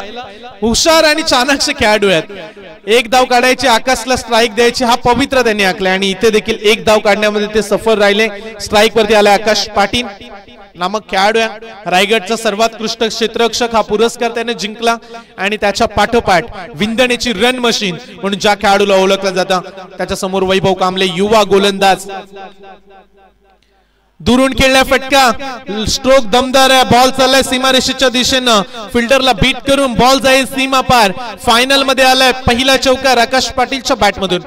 हुशार आणि चाणक्य खेळाडू आहेत. एक धाव काढायची, आकाशला स्ट्राईक द्यायची, हा पवित्र त्यांनी आखला आणि इथे देखील एक धाव काढण्यामध्ये ते सफल राहिले. स्ट्राईक वरती आला आकाश पाटील नामक खेळाडू. रायगडचा सर्वोत्कृष्ट क्षेत्ररक्षक हा पुरस्कार त्याने जिंकला आणि त्याच्या पाठोपाठ विंदणेची रन मशीन म्हणून ज्या खेळाडूला ओळखलं जातं त्याच्या समोर वैभव कांबळे युवा गोलंदाज. दुरून खेळला फटका, स्ट्रोक दमदार आहे. बॉल चाललाय सीमारेषेच्या दिशेनं. फिल्डरला बीट करून बॉल जाईल सीमा पार. फायनल मध्ये आलाय पहिला चौकार आकाश पाटीलच्या बॅटमधून.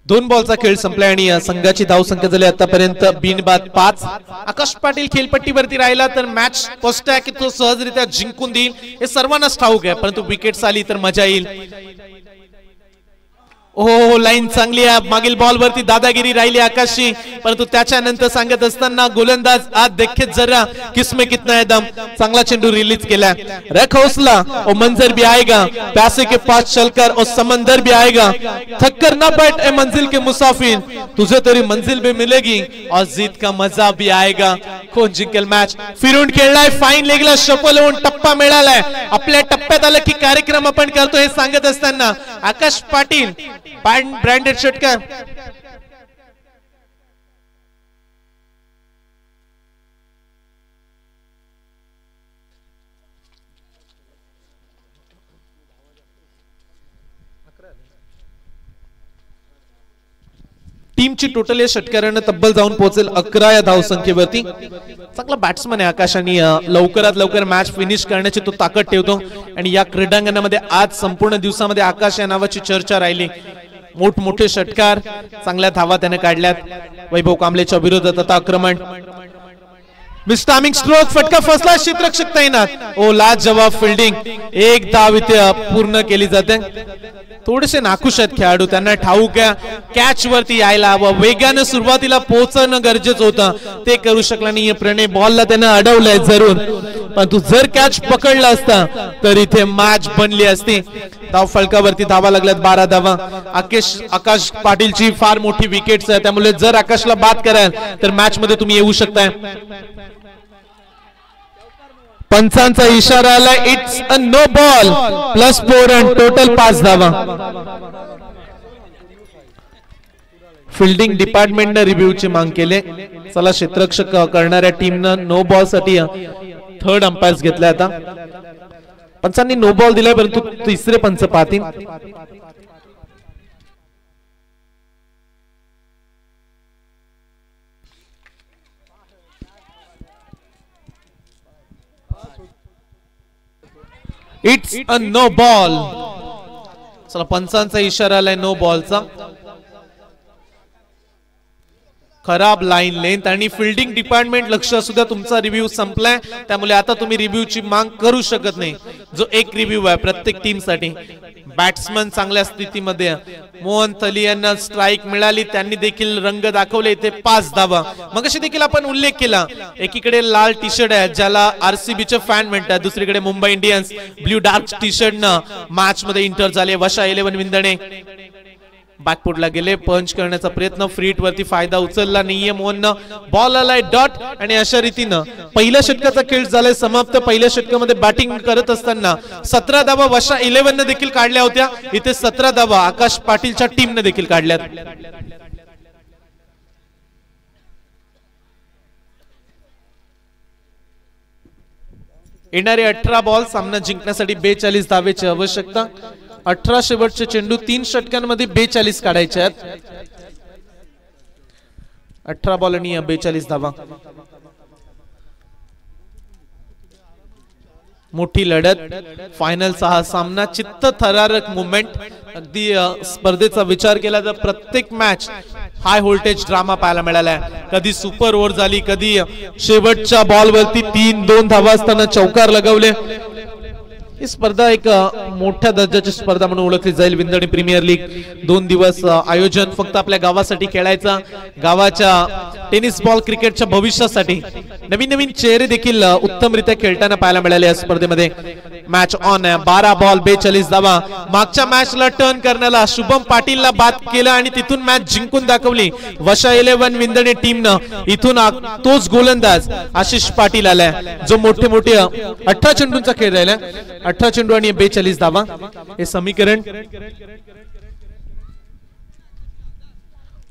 दोन बॉलचा खेळ संपला आणि संघाची धावसंख्या झाली आतापर्यंत बिनबाद 5. आकाश पाटील खेळपट्टीवरती राहिला तर मॅच स्पष्ट आहे की तो सहजरित्या जिंकून देईल हे सर्वांनाच ठाऊक आहे. परंतु विकेट्स आली तर मजा येईल. हो लाईन चांगली आहे. मागील बॉल वरती दादागिरी राहिली आकाशची, परंतु त्याच्यानंतर सांगत असताना गोलंदाज आज देखे जरा किसमें कितना है दम. चांगला चेंडू रिलीज केला. रख हौसला और मंजर भी आएगा. प्यासे के पास चलकर और समंदर भी आएगा. थक कर ना बैठ ए मंजिल के मुसाफिर. तुझे तेरी मंजिल भी मिलेगी और जीत का मजा भी आएगा. कोण जिंकेल मॅच. फिरून खेळलाय, फाईन लेगला शफल होऊन टप्पा मिळालाय. आपल्या टप्प्यात आलं की कार्यक्रम आपण करतो हे सांगत असताना आकाश पाटील ब्रँडेड षटकार. टीमची टोटल या षटकारानं तब्बल जाऊन पोहोचेल 11 या धावसंख्येवरती. चांगला बॅट्समन आहे आकाश आणि लवकरात लवकर मॅच फिनिश करण्याची तो ताकद ठेवतो. आणि या क्रीडांगणामध्ये आज संपूर्ण दिवसामध्ये आकाश या नावाची चर्चा राहिली. मोठमोठे षटकार, चांगल्या धावा त्याने काढल्यात. वैभव कांबळेच्या विरोधात आता आक्रमण. मिस्टामिंग स्ट्रोक, फटका फसला, क्षेत्ररक्षक तैनात. ओ लाजवाब फिल्डिंग. एक धाव इथे पूर्ण केली जाते. थोडेसे नाखुश आहेत खेळाडू, त्यांना ठाऊक आहे कॅच वरती यायला हवं. वेगाने सुरुवातीला पोहोचणं गरजेचं होतं, ते करू शकला नाही. प्रणय बॉलला त्यानं अडवलंय जरूर, पण तू जर कॅच पकडला असता तर इथे मॅच बनली असती. धाव फलकावरती धावा लागल्यात 12 धावा. आकाश पाटीलची फार मोठी विकेट्स आहे, त्यामुळे जर आकाशला बाद कराल तर मॅच मध्ये तुम्ही येऊ शकताय. पंचांचा इशारा आला. It's a no ball. +4 आणि टोटल 5 धावा. फिल्डिंग डिपार्टमेंटने रिव्ह्यूची माग केले. चला क्षेत्ररक्षक करणाऱ्या टीमनं नो बॉल साठी थर्ड अंपायर्स घेतलाय. आता पंचांनी नो बॉल दिलाय, परंतु तिसरे पंच पाहतील. It's a no ball. चला पंचांचा इशारा आलाय नो बॉलचा. खराब लाईन लेंथ आणि फिल्डिंग डिपार्टमेंट लक्ष असू द्या, तुमचा रिव्ह्यू संपलाय, त्यामुळे आता तुम्ही रिव्ह्यूची मांग करू शकत नाही. जो एक रिव्ह्यू आहे प्रत्येक टीम साठी. बॅट्समन चांगल्या स्थितीमध्ये, मोहन थली यांना स्ट्राईक मिळाली, त्यांनी देखील रंग दाखवले इथे 5 धावा. मगाशी देखील आपण उल्लेख केला, एकीकडे लाल टी शर्ट आहे ज्याला आरसीबीचे फॅन म्हणतात, दुसरीकडे Mumbai Indians blue dark T shirt न मॅच मध्ये इंटर झाले. वशा 11 विंदणे बॅकफुटला गेले, पंच करण्याचा प्रयत्न, फ्रीट वरती फायदा उचलला नाहीये मोहननं, बॉल आलाय डॉट. आणि अशा रीतीनं पहिल्या षटकाचा खेळ झालाय समाप्त. पहिल्या षटकामध्ये बॅटिंग करत असताना 17 धावा वशा 11 ने देखील काढल्या होत्या, इथे 17 धावा आकाश पाटीलच्या टीमने देखील काढल्यात. येणारे 18 बॉल सामना जिंकण्यासाठी 42 धावेची आवश्यकता. 18 शेवटचे चेंडू 3 षटकांमध्ये 42 काढायचे आहेत. 18 बॉल आणि 42 धावा. मोठी लढत, फायनलचा हा सामना, चित्त थरारक मुवमेंट. अगदी स्पर्धेचा विचार केला तर प्रत्येक मॅच हाय व्होल्टेज ड्रामा पाहायला मिळाला. कधी सुपर ओव्हर झाली, कधी शेवटच्या बॉलवरती 3-2 धावा असताना चौकार लगवले. ही स्पर्धा एक मोठ्या दर्जाची स्पर्धा म्हणून ओळखली जाईल. विंदणी प्रीमियर लीग 2 दिवस आयोजन फक्त आपल्या गावासाठी खेळायचा, गावाच्या टेनिस बॉल क्रिकेटच्या भविष्यासाठी. नवीन नवीन चेहरे देखील उत्तमरित्या खेळताना पाहायला मिळाले या स्पर्धेमध्ये. मॅच ऑन आहे, 12 बॉल 42 धावा. मागच्या मॅचला टर्न करण्याला शुभम पाटीलला बाद केलं आणि तिथून मॅच जिंकून दाखवली वशा 11 विंदणे टीमनं. इथून तोच गोलंदाज आशिष पाटील आलाय जो मोठे 18 चेंडूंचा खेळ राहिला, 18 चेंडू आणि 42 धावा. हे समीकरण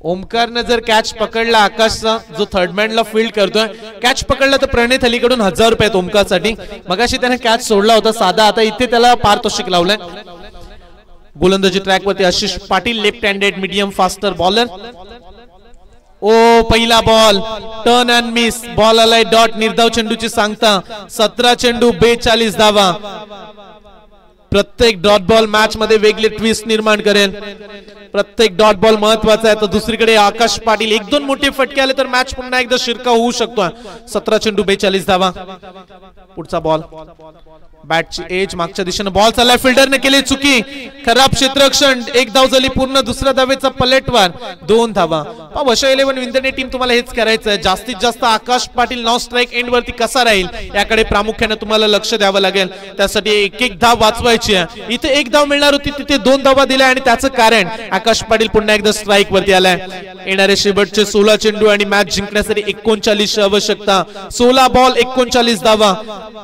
ओमकारनं जर कॅच पकडला, आकाशचा जो थर्डमॅनला फील्ड करतोय, कॅच पकडला तर प्रणय थलीकडून 1000 रुपये आहेत ओमकारसाठी. मगाशी त्याने कॅच सोडला होता साधा, आता इथे त्याला पारितोषिक लावलंय. गोलंदाजी ट्रॅक वरती Ashish Patil, left handed medium faster bowler. ओ पहिला ball turn and miss, ball आलाय डॉट. निर्धाव चेंडूची सांगता, 17 चेंडू 42 धावा. प्रत्येक डॉट बॉल मॅच मध्ये वेगळे ट्विस्ट निर्माण करेल. प्रत्येक डॉट बॉल महत्वाचा आहे. तर दुसरीकडे आकाश पाटील 1-2 मोठे फटके आले तर मॅच पुन्हा एकदा शिरकाव होऊ शकतो. 17 चेंडू 42 धावा. पुढचा बॉल, बॅटची एज मागच्या दिशेने, बॉल चाललाय, फिल्डरने केली चुकी, खराब क्षेत्ररक्षण. 1 धाव झाली पूर्ण, दुसऱ्या धावेचा पलटवार, 2 धावा. वशा 11 विंदणे टीम तुम्हाला हेच करायचं आहे, जास्तीत जास्त आकाश पाटील नॉन स्ट्राईक एंड वरती कसा राहील याकडे प्रामुख्याने तुम्हाला लक्ष द्यावं लागेल. त्यासाठी एक धाव वाचवायची आहे. इथे 1 धाव मिळणार होती, तिथे 2 धावा दिल्या आणि त्याचं कारण आकाश पाटील पुन्हा एकदा स्ट्राईक वरती आलाय. येणारे शेवटचे 16 चेंडू आणि मॅच जिंकण्यासाठी 39 आवश्यकता. 16 बॉल 39 धावा.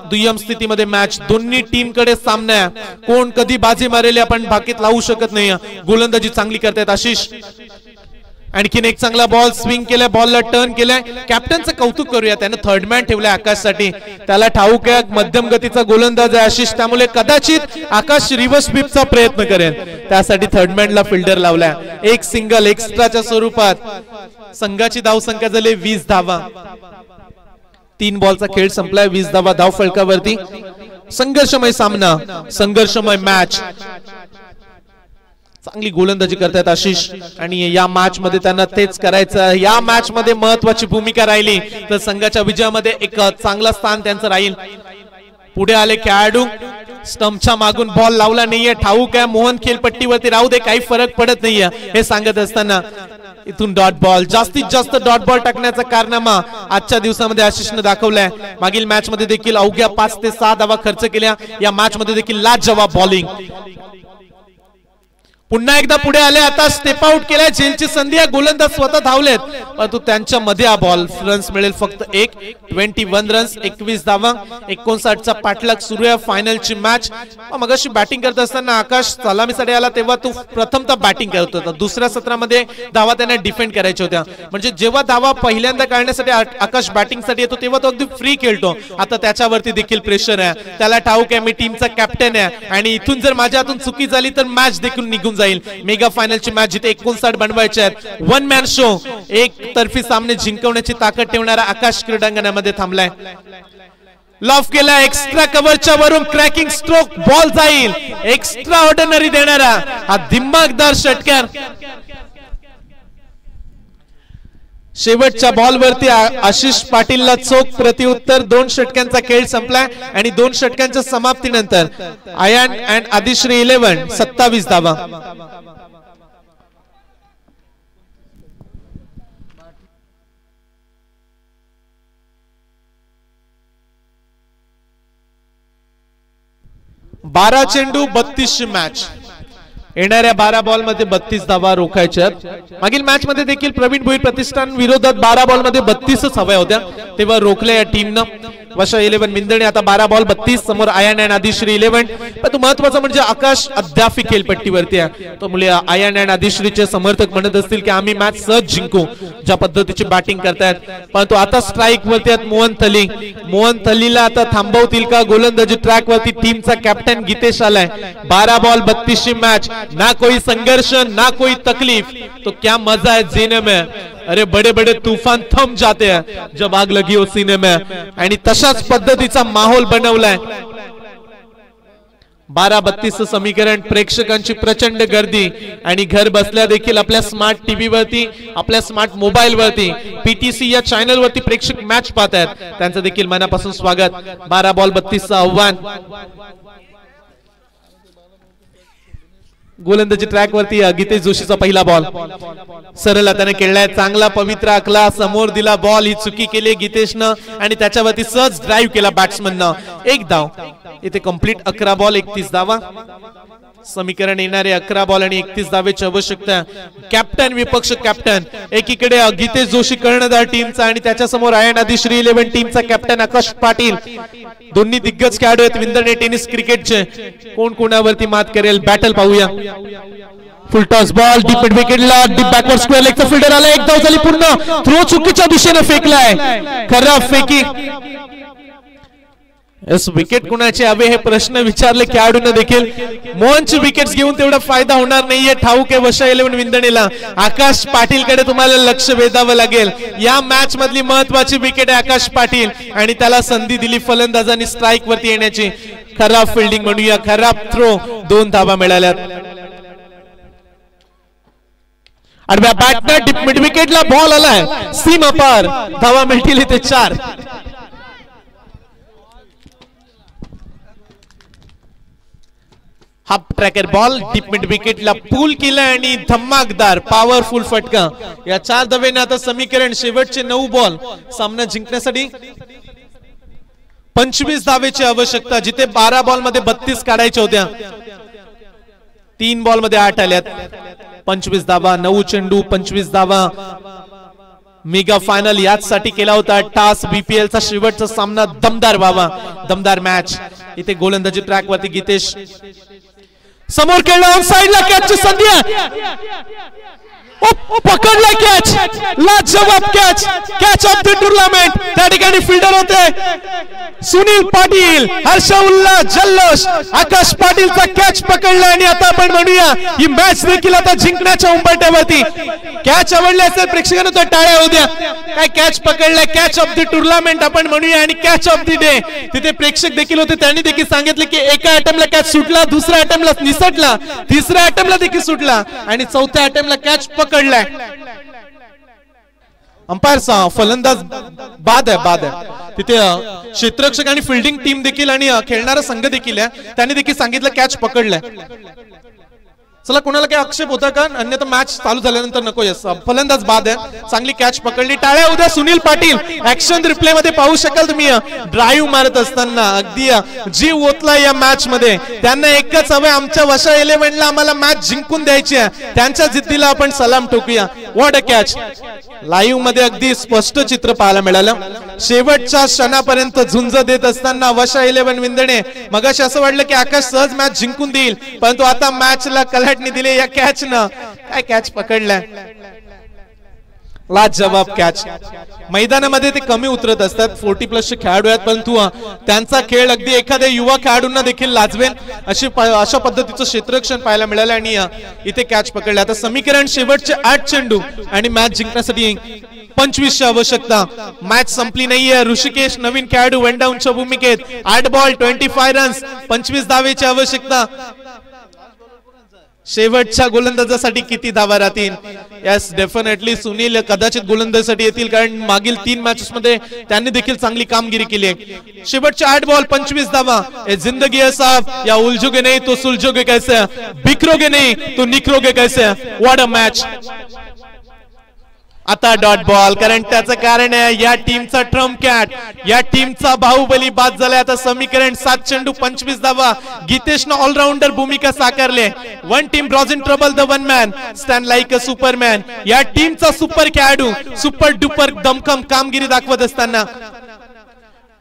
दुय्यम स्थितीमध्ये मॅच, दोन्ही टीम कडे सामना. कोण कधी बाजी मारेल आपण भाकीत लावू शकत नाही. गोलंदाजी चांगली करतायत आशिष. आणखीन एक चांगला बॉल स्विंग केलाय, बॉलला टर्न केलाय. कॅप्टनचं कौतुक करूया, त्यानं थर्डमॅन ठेवलाय आकाशसाठी. त्याला ठाऊक आहे मध्यम गतीचा गोलंदाज आहे आशिष, त्यामुळे कदाचित आकाश रिव्हर्स स्वीपचा प्रयत्न करेल. त्यासाठी थर्डमॅनला फिल्डर लावलाय. एक सिंगल एक्स्ट्राच्या स्वरूपात. संघाची धावसंख्या झाली 20 धावा. 3 बॉलचा खेळ संपलाय, 20 धावा धाव फलकावरती. संघर्षमय सामना, संघर्षमय मॅच. चांगली गोलंदाजी करतायत आशिष आणि या मॅच मध्ये त्यांना तेच करायचं. या मॅच मध्ये महत्वाची भूमिका राहिली तर संघाच्या विजयामध्ये एक चांगला स्थान त्यांचं राहील. पुढे आले खेळाडू, स्टंपच्या मागून बॉल लावला नाहीये, ठाऊक आहे मोहन खेळपट्टीवरती राहू दे, काही फरक पडत नाहीये. हे सांगत असताना इथून डॉट बॉल, जास्तीत जास्त डॉट बॉल टाकण्याचा कारनामा आजच्या दिवसामध्ये आशिषने दाखवलाय. मागील मॅच मध्ये देखील अवघ्या 5 ते 6 धावा खर्च केल्या. या मॅच मध्ये देखील लाजवाब बॉलिंग. पुन्हा एकदा पुढे आले, आता स्टेप आउट केलाय, झेलची संधी आहे. गोलंदाज स्वतः धावलेत परंतु त्यांच्या मध्ये हा बॉल. रन्स मिळेल फक्त 1. 21 रन्स 21 धावा. 59 चा पाठलाग सुरू आहे. फायनलची मॅच. मगाशी बॅटिंग करत असताना आकाश सलामीसाठी आला तेव्हा तो प्रथमतः बॅटिंग करत होता. दुसऱ्या सत्रामध्ये धावा त्यांना डिफेंड करायच्या होत्या. म्हणजे जेव्हा धावा पहिल्यांदा काढण्यासाठी आकाश बॅटिंगसाठी येतो तेव्हा तो अगदी फ्री खेळतो. आता त्याच्यावरती देखील प्रेशर आहे. त्याला ठाऊक आहे मी टीमचा कॅप्टन आहे आणि इथून जर माझ्या हातून चुकी झाली तर मॅच देखील निघून जाईल. मेगा फायनलची मॅच जिथे 59 बनवायचे आहेत. 1 मॅन शो, एक तर्फी सामने जिंकवण्याची ताकद ठेवणारा आकाश क्रीडांगणामध्ये थांबलाय. लॉफ केला, एक्स्ट्रा कव्हरच्या वरून क्रॅकिंग स्ट्रोक, बॉल जाईल. एक्स्ट्रा ऑर्डिनरी देणारा हा दिमागदार षटकार. शेवटच्या बॉलवरती आशिष पाटीलला चोख प्रतिउत्तर. 2 षटकांचा खेळ संपलाय आणि 2 षटकांच्या समाप्तीनंतर आयान अँड आदिश्री 11 27 धावा. बारा चेंडू 32 मॅच. येणाऱ्या 12 बॉल मध्ये 32 धावा रोखायच्यात. मागील मॅच मध्ये देखील प्रवीण भोईर प्रतिष्ठान विरोधात 12 बॉल मध्ये 32च हव्या होत्या, तेव्हा रोखल्या या टीमनं. वशा 11 विंदणे आता 12 बॉल 32. समोर आयान अँड आदिश्री 11. पण महत्वाचं म्हणजे आकाश अद्याप खेळपट्टीवरती आहे. तो मुळे आयान अँड आदिश्रीचे समर्थक म्हणत असतील की आम्ही मॅच सहज जिंकू ज्या पद्धतीची बॅटिंग करतायत. परंतु आता स्ट्राईक वरती आहेत मोहन थली. मोहन थलीला आता थांबवतील का गोलंदाजी ट्रॅक वरती टीमचा कॅप्टन गीतेश आलाय. 12 बॉल 32 मैच, ना कोई संघर्ष ना कोई तकलीफ, तो क्या मजा है जीने में. अरे बड़े बड़े तूफान थम जाते हैं जब आग लगी हो सीने में. आणि तशाच पद्धतीचा माहोल बनवलाय. 12-32 समीकरण. प्रेक्षकांची प्रचंड गर्दी आणि घर बसल्या देखील आपल्या स्मार्ट टीव्ही वरती आपल्या स्मार्ट मोबाईल वरती पीटीसी या चॅनल वरती प्रेक्षक मॅच पाहतात. त्यांचं देखील मनापासून स्वागत. 12 बॉल 32 आव्हान. गोलंदाजी ट्रॅक वरती गीतेश जोशीचा पहिला बॉल सरळ त्याने खेळलाय. चांगला पवित्र आखला, समोर दिला बॉल. ही चुकी केली गीतेशनं आणि त्याच्यावरती सहज ड्राईव्ह केला बॅट्समननं. 1 धाव. इथे कंप्लीट 11 बॉल 31 धावा. समीकरण येणारे 11 बॉल आणि 31 धावेची आवश्यकता. कॅप्टन विपक्ष कॅप्टन. एकीकडे गीतेश जोशी कर्णधार टीमचा आणि त्याच्या समोर आयन आदिश्री 11 टीमचा कॅप्टन आकाश पाटील. दोन्ही दिग्गज खेळाडू आहेत विंदणे टेनिस क्रिकेटचे. कोण कोणावरती मात करेल बॅटल पाहूया. Full toss ball deep mid विकेटला डीप बॅकवर्ड स्क्वेअर लेगचा फिल्डर आला. 1 धाव झाली पूर्ण. थ्रो चुकीच्या दिशेने फेकलाय. खराब फेकी. विकेट कुणाचे हवे हे प्रश्न विचारले खेळाडूंना देखील. मोहनची विकेट्स घेऊन तेवढा फायदा होणार नाहीये ठाऊक आहे वशा 11 विंदणीला. आकाश पाटील कडे तुम्हाला लक्ष वेधावं लागेल. या मॅच मधली महत्वाची विकेट आहे आकाश पाटील आणि त्याला संधी दिली फलंदाजांनी स्ट्राईक वरती येण्याची. खराब फिल्डिंग म्हणूया, खराब थ्रो. 2 धावा मिळाल्यात. आडव्या बॅटनं डीप मिड विकेटला बॉल आलाय सीमा पार. धावा मिळतील इथे 4. Half tracker ball deep mid विकेटला पूल केला आणि धमाकदार पॉवरफुल फटका. या 4 धावेने आता समीकरण. शेवटचे 9 बॉल सामना जिंकण्यासाठी 25 धावेची आवश्यकता. जिथे 12 बॉल मध्ये 32 काढायच्या होत्या 3 बॉल मध्ये 8 आल्यात. 25 धावा. 9 चेंडू 25 धावा. मेगा फायनल याच साठी केला होता. टास बीपीएल चा शेवटचा सामना दमदार व्हावा. दमदार मॅच. इथे गोलंदाजी ट्रॅक वरती गीतेश समोर खेळला. ऑन साइडला कॅचची संधी आहे. पकडला कॅच. लाजवाब catch. Catch of the tournament. त्या ठिकाणी फिल्डर होते सुनील पाटील. हर्ष उल्हास जल्लोष. आकाश पाटीलचा कॅच पकडला आणि आता आपण म्हणूया ही मॅच देखील आता जिंकण्याच्या उंबरठ्यावरती. कॅच आवडले असेल प्रेक्षकांना तर टाळ्या होत्या. काय कॅच पकडलाय. कॅच ऑफ द टुर्नामेंट आपण म्हणूया आणि कॅच ऑफ द डे. तिथे प्रेक्षक देखील होते. त्यांनी देखील सांगितले की एका अटेम्प्टला कॅच सुटला, दुसऱ्या अटेम्प्टला निसटला, तिसऱ्या अटेम्प्टला देखील सुटला आणि चौथ्या अटेम्प्टला कॅच पकडलाय. अंपायरचा फलंदाज बाद आहे. तिथे क्षेत्ररक्षक आणि फिल्डिंग टीम देखील आणि खेळणारा संघ देखील आहे. त्यांनी देखील सांगितलं कॅच पकडलाय. चला कोणाला काय आक्षेप होता का? अन्यथा मॅच चालू झाल्यानंतर नको. यस फलंदाज बाद आहे. चांगली कॅच पकडली. टाळ्या उद्या सुनील पाटील. ऍक्शन रिप्ले मध्ये पाहू शकाल तुम्ही. ड्राईव्ह मारत असताना अगदी जीव ओतला या मॅच मध्ये. त्यांना एकच हवं, आमच्या वशा 11 ला आम्हाला मॅच जिंकून द्यायची आहे. त्यांच्या जिद्दीला आपण सलाम ठोकूया. What a catch. लाईव्ह मध्ये अगदी स्पष्ट चित्र पाहायला मिळालं. शेवटच्या क्षणापर्यंत झुंज देत असताना वशा 11 विंदणे. मगाशी असं वाटलं की आकाश सहज मॅच जिंकून देईल, परंतु आता मॅचला कलाटणी दिली या कॅच न. काय कॅच पकडलाय. लाजवाब कॅच. मैदानामध्ये ते कमी उतरत असतात. 40+ खेळाडू आहेत, परंतु त्यांचा खेळ अगदी एखाद्या युवा खेळाडूंना देखील लाजवेल अशा पद्धतीचं क्षेत्ररक्षण पाहायला मिळालं आणि इथे कॅच पकडले. आता समीकरण शेवटचे 8 चेंडू आणि मॅच जिंकण्यासाठी 25ची आवश्यकता. मॅच संपली नाहीये. ऋषिकेश नवीन खेळाडू वनडाऊनच्या भूमिकेत. 8 बॉल 25 रन्स. 25 धावेची आवश्यकता. शेवटच्या गोलंदाजासाठी किती धावा राहतील. यस डेफिनेटली सुनील कदाचित गोलंदाजीसाठी येतील, कारण मागील 3 मॅचेस मध्ये त्यांनी देखील चांगली कामगिरी केली आहे. शेवटचे 8 बॉल 25 धावा. ये जिंदगी है साहब, या उलझोगे नहीं तो सुलझोगे कैसे, बिखरोगे नहीं तो निखरोगे कैसे. What a match. आता डॉट बॉल, कारण त्याचं कारण आहे या टीमचा ट्रम्प कॅट, या टीमचा बाहुबली बाद झालाय. आता समीकरण 7 चेंडू 25 धावा. गीतेशनं ऑलराऊंडर भूमिका साकारले. One team draws in trouble, the one man stand like a superman. या टीमचा सुपर खेळाडू सुपर डुपर दमखम कामगिरी दाखवत असताना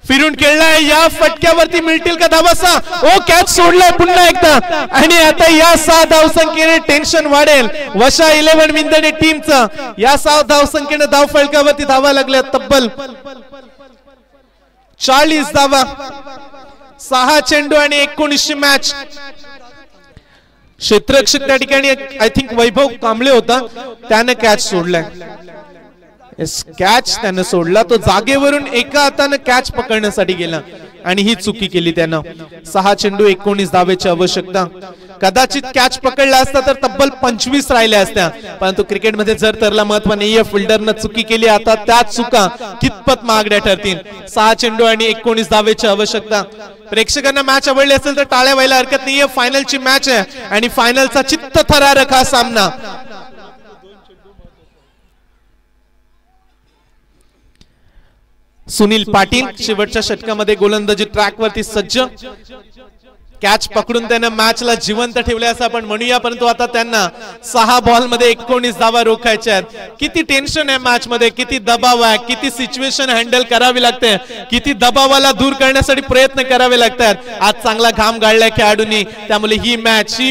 फिरून खेळलाय. या फटक्यावरती मिळतील का धावा. ओ कॅच सोडलाय पुन्हा एकदा, आणि आता या 6 धावसंख्येने टेन्शन वाढेल वशा 11 विंदणे टीमचं. या 6 धावसंख्येने धाव फलकावरती धावा लागल्या तब्बल 40 धावा. 6 चेंडू आणि 19 मॅच. क्षेत्ररक्षक त्या ठिकाणी आय थिंक वैभव कांबळे होता, त्याने कॅच सोडलाय. कॅच त्यानं सोडला, तो जागेवरून एका हाताने कॅच पकडण्यासाठी गेला आणि ही चुकी केली त्यानं. 6 चेंडू 19 धावेची आवश्यकता. कदाचित कॅच पकडला असता तर तब्बल 25 राहिल्या असत्या, परंतु क्रिकेटमध्ये जर तरला महत्व नाहीये. फिल्डरनं चुकी केली, आता त्याच चुका कितपत महागड्या ठरतील. 6 चेंडू आणि 19 धावेची आवश्यकता. प्रेक्षकांना मॅच आवडली असेल तर टाळ्या व्हायला हरकत नाहीये. फायनलची मॅच आहे आणि फायनलचा चित्तथरारक हा सामना. सुनील पाटील शेवटच्या षटकामध्ये गोलंदाजी ट्रॅकवरती सज्ज. कॅच पकडून त्यानं मॅचला जिवंत ठेवले असं आपण म्हणूया, परंतु आता त्यांना 6 बॉल मध्ये 19 धावा रोखायच्या आहेत. किती टेन्शन आहे मॅच मध्ये, किती दबाव आहे, किती सिच्युएशन हँडल करावी लागते, किती दबावाला दूर करण्यासाठी प्रयत्न करावे लागतात. आज चांगला घाम गाळलाय खेळाडूंनी, त्यामुळे ही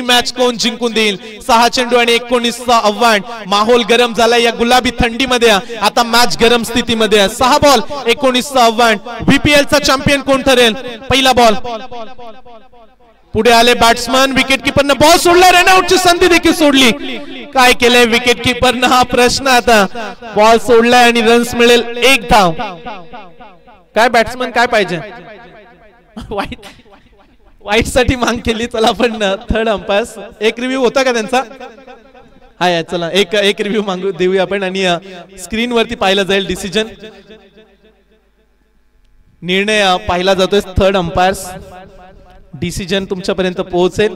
मॅच कोण जिंकून देईल. 6 चेंडू आणि 19चं आव्हान. माहोल गरम झालाय या गुलाबी थंडीमध्ये. आता मॅच गरम स्थितीमध्ये आहे. 6 बॉल 19चं आव्हान. बीपीएलचा चॅम्पियन कोण ठरेल. पहिला बॉल. पुढे आले बॅट्समन. विकेट किपरनं बॉल सोडला, रनआउटची संधी देखील सोडली. काय केलंय विकेट किपरनं हा प्रश्न. आता बॉल सोडलाय आणि रन्स मिळेल 1 धाव. काय बॅट्समन काय पाहिजे. वाईट साठी मांग केली. चला आपण थर्ड अंपायर एक रिव्ह्यू होता का त्यांचा. हाय चला एक रिव्ह्यू मागू देऊया आपण आणि स्क्रीन वरती पाहिलं जाईल डिसिजन. निर्णय पाहिला जातोय थर्ड अंपायर्स. डिसिजन तुमच्यापर्यंत पोहोचेल.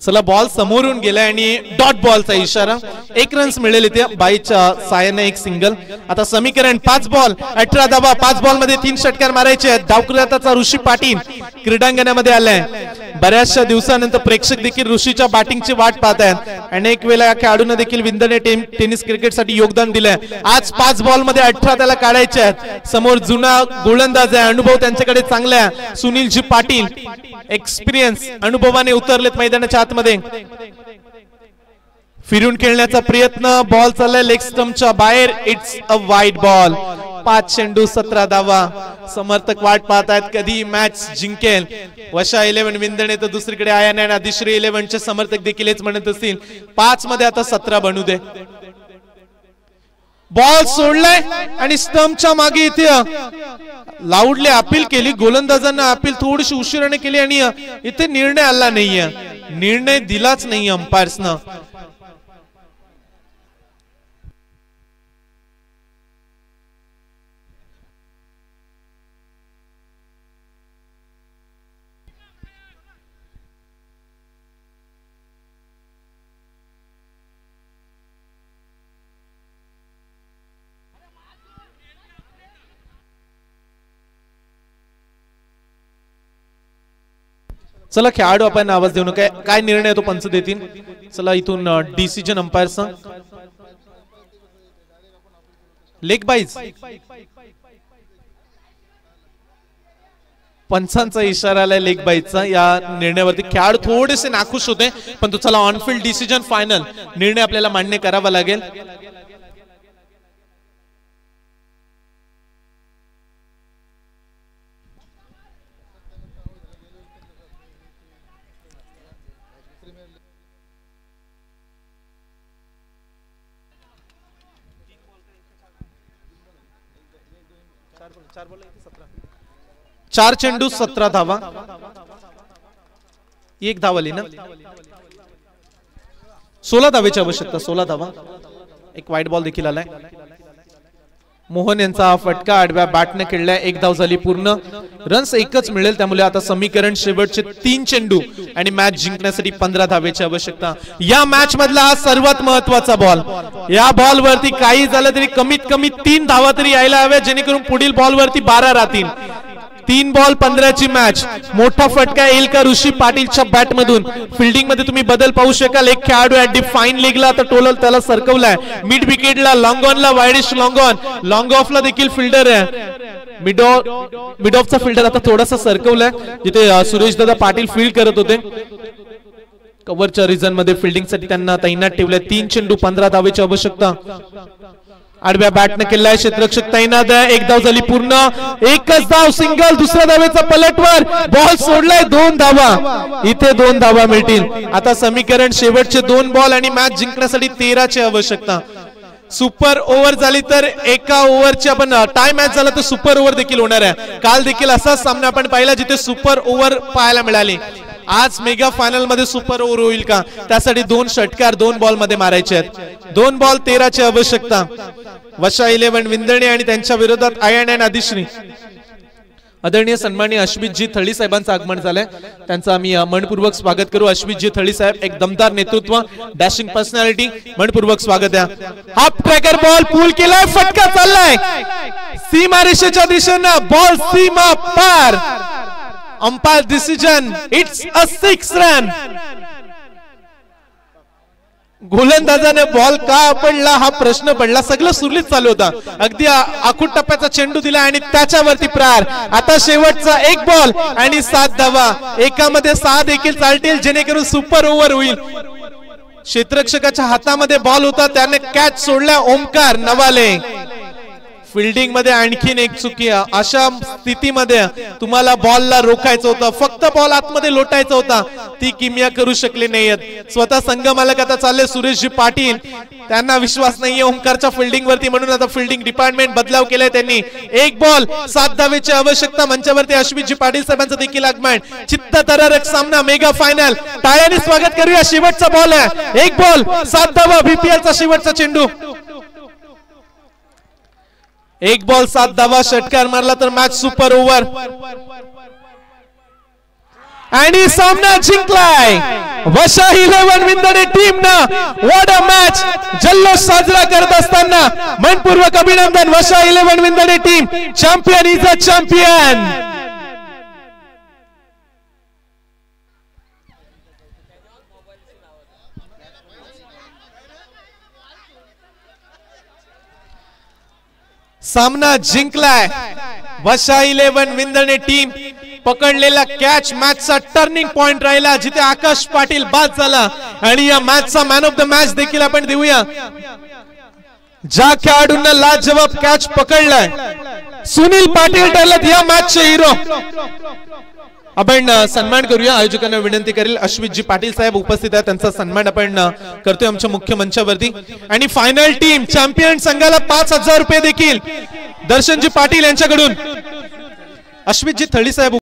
चला बॉल समोरून गेलाय आणि डॉट बॉलचा इशारा. 1 रन्स मिळेल इथे. बाईच्या सायाने 1 सिंगल. आता समीकरण 5 बॉल 18 धावा. 5 बॉल मध्ये 3 षटकार मारायचे आहेत. डावखुराचा ऋषी पाटील क्रीडांगणामध्ये आलाय. बऱ्याचशा दिवसानंतर प्रेक्षक देखील ऋषीच्या बॅटिंगची वाट पाहत आहेत. अनेक वेळा या खेळाडूंना देखील विंदणे टेनिस क्रिकेटसाठी योगदान दिलंय. आज 5 बॉल मध्ये 18 त्याला काढायचे आहेत. समोर जुना गोलंदाज आहे, अनुभव त्यांच्याकडे चांगला आहे. सुनीलजी पाटील एक्सपिरियन्स अनुभवाने उतरलेत मैदानाच्या आतमध्ये. फिरून खेळण्याचा प्रयत्न. बॉल चाललाय लेग स्टंपच्या बाहेर. It's a wide ball. 5 चेंडू 17 धावा. समर्थक वाट पाहत आहेत कधी मॅच जिंकेल. वशा 11 विंदणे तर दुसरीकडे आयान आणि आदिश्री 11 चे समर्थक देखील हेच म्हणत असतील. 5 मध्ये आता 17 बनू दे. बॉल सोडलाय आणि स्टंपच्या मागे इथे लाऊडले अपील केली. गोलंदाजांना अपील थोडीशी उशिराने केली आणि इथे निर्णय आला नाहीये. निर्णय दिलाच नाही अंपायर्सनं. चला खेळाडू आपण आवाज देऊ नका. काय निर्णय तो पंच देतील. चला इथून डिसिजन अंपायरचा. लेग बाईज. पंचांचा इशारा आलाय लेग बाईजचा. या निर्णयावरती खेळाडू थोडेसे नाखुश होते, पण तो चला ऑनफिल्ड डिसिजन फायनल निर्णय आपल्याला मान्य करावा लागेल. चार चेंडू 17 धावा. एक धाव आली ना, 16 धावेची आवश्यकता, 16 धावा. एक वाईट बॉल देखील आलाय. मोहन यांचा फटका आडव्या बॅटने खेळलाय, एक धाव झाली पूर्ण. रन्स एकच मिळेल, त्यामुळे आता समीकरण शेवटचे 3 चेंडू आणि मॅच जिंकण्यासाठी 15 धावेची आवश्यकता. या मॅच मधला हा सर्वात महत्वाचा बॉल. या बॉल वरती काही झालं तरी कमीत कमी 3 धावा तरी यायला हव्या, जेणेकरून पुढील बॉल वरती 12 राहतील. 3 बॉल 15 ची मॅच. मोठा फटका येईल का ऋषी पाटीलच्या बॅट मधून? फिल्डिंग मध्ये तुम्ही बदल पाहू शकाल. एक खेळाडू ऍट दी फाईन लेगला आता टोलल त्याला सरकवलाय. मिड विकेटला लॉंग ऑनला वाईडिश लॉंग ऑन, लॉंग ऑफला देखील फिल्डर आहे. मिड ऑफचा फिल्डर आता थोडासा सरकवलाय, जिथे सुरेश दादा पाटील फील्ड करत होते. कव्हरच्या रिझन मध्ये फिल्डिंग साठी त्यांना तैनात ठेवलंय. 3 चेंडू 15 धावेची आवश्यकता. आडव्या बॅटने केलाय, क्षेत्ररक्षक तैनात आहे. एक धाव झाली पूर्ण. एकच धाव सिंगल, दुसऱ्या धावेचा पलटवर. बॉल सोडलाय, 2 धावा. इथे 2 धावा मिळतील. आता समीकरण शेवटचे 2 बॉल आणि मॅच जिंकण्यासाठी 13 ची आवश्यकता. सुपर ओव्हर झाली तर एका ओव्हरची आपण टाय मॅच झाला तर सुपर ओव्हर देखील होणार आहे. काल देखील असाच सामना आपण पाहिला जिथे सुपर ओव्हर पाहायला मिळाली. आज मेगा फायनल मध्ये सुपर ओव्हर होईल का? त्यासाठी 2 षटकार 2 बॉल मध्ये मारायचे आहेत. 2 बॉल 13 ची आवश्यकता. वशा 11 विंदणे आणि त्यांच्या विरोधात INN आदिश्री. आदरणीय सन्माननीय अश्वितजी थळी साहेबांचं आगमन झालंय, त्यांचं आम्ही मनपूर्वक स्वागत करू. अश्वितजी थळी साहेब, एक दमदार नेतृत्व, डॅशिंग पर्सनॅलिटी, मनपूर्वक स्वागत आहे. हाफ ट्रॅकर बॉल पूल केलाय, फटका चाललाय सीमा रेषेच्या दिशेनं. बॉल सीमा पार. Umpire decision, it's a 6 run. गोलंदाजाने बॉल का पडला हा प्रश्न पडला. सगळं सुरळीत चालू होता, अगदी आखूड टप्प्याचा चेंडू दिला आणि त्याच्यावरती प्रहार. आता शेवटचा 1 बॉल आणि 7 धावा. एकामध्ये 6 देखील चालतील, जेणेकरून सुपर ओव्हर होईल. क्षेत्ररक्षकाच्या हातामध्ये बॉल होता, त्याने कॅच सोडला. ओमकार नवाले. फिल्डिंग मध्ये आणखीन एक चुकी. अशा स्थितीमध्ये तुम्हाला बॉलला रोखायचं होतं, फक्त बॉल आतमध्ये लोटायचा होता. ती किमया करू शकले नाहीयेत. स्वतः संघ मालक आता चालले सुरेशजी पाटील, त्यांना विश्वास नाहीये ओमकारच्या फिल्डिंग वरती, म्हणून आता फिल्डिंग डिपार्टमेंट बदलाव केलाय त्यांनी. 1 बॉल 7 धावेची आवश्यकता. मंचावरती अश्वितजी पाटील साहेबांचं देखील आगमन. चित्तथरारक सामना, मेगा फायनल. टाळ्याने स्वागत करूया. शेवटचा बॉल आहे, 1 बॉल 7 धावा. BPL चा शेवटचा चेंडू. 1 बॉल 7 धावा. षटकार मारला तर मॅच सुपर ओव्हर आणि सामना जिंकलाय वशा 11 विंदणे टीम ना. What a match. जल्लोष साजरा करत असताना मनपूर्वक अभिनंदन. वशा 11 विंदणे team champion is a champion. सामना जिंकलाय वशा 11 विंदणे टीम. पकडलेला कॅच मॅचचा टर्निंग पॉइंट राहिला, जिथे आकाश पाटील बाद झाला. आणि या मॅचचा मॅन ऑफ द मॅच देखील आपण देऊया. ज्या खेळाडूंना लाजवाब कॅच पकडलाय, सुनील पाटील ठरलेत या मॅचचे हिरो. आपण सन्मान करूया. आयोजकांना विनंती करेल, अश्वितजी पाटील साहेब उपस्थित आहेत, त्यांचा सन्मान आपण करतोय आमच्या मुख्य मंचावरती. आणि फायनल टीम चॅम्पियन संघाला 5000 रुपये देखील दर्शनजी पाटील यांच्याकडून. अश्वितजी थळी साहेब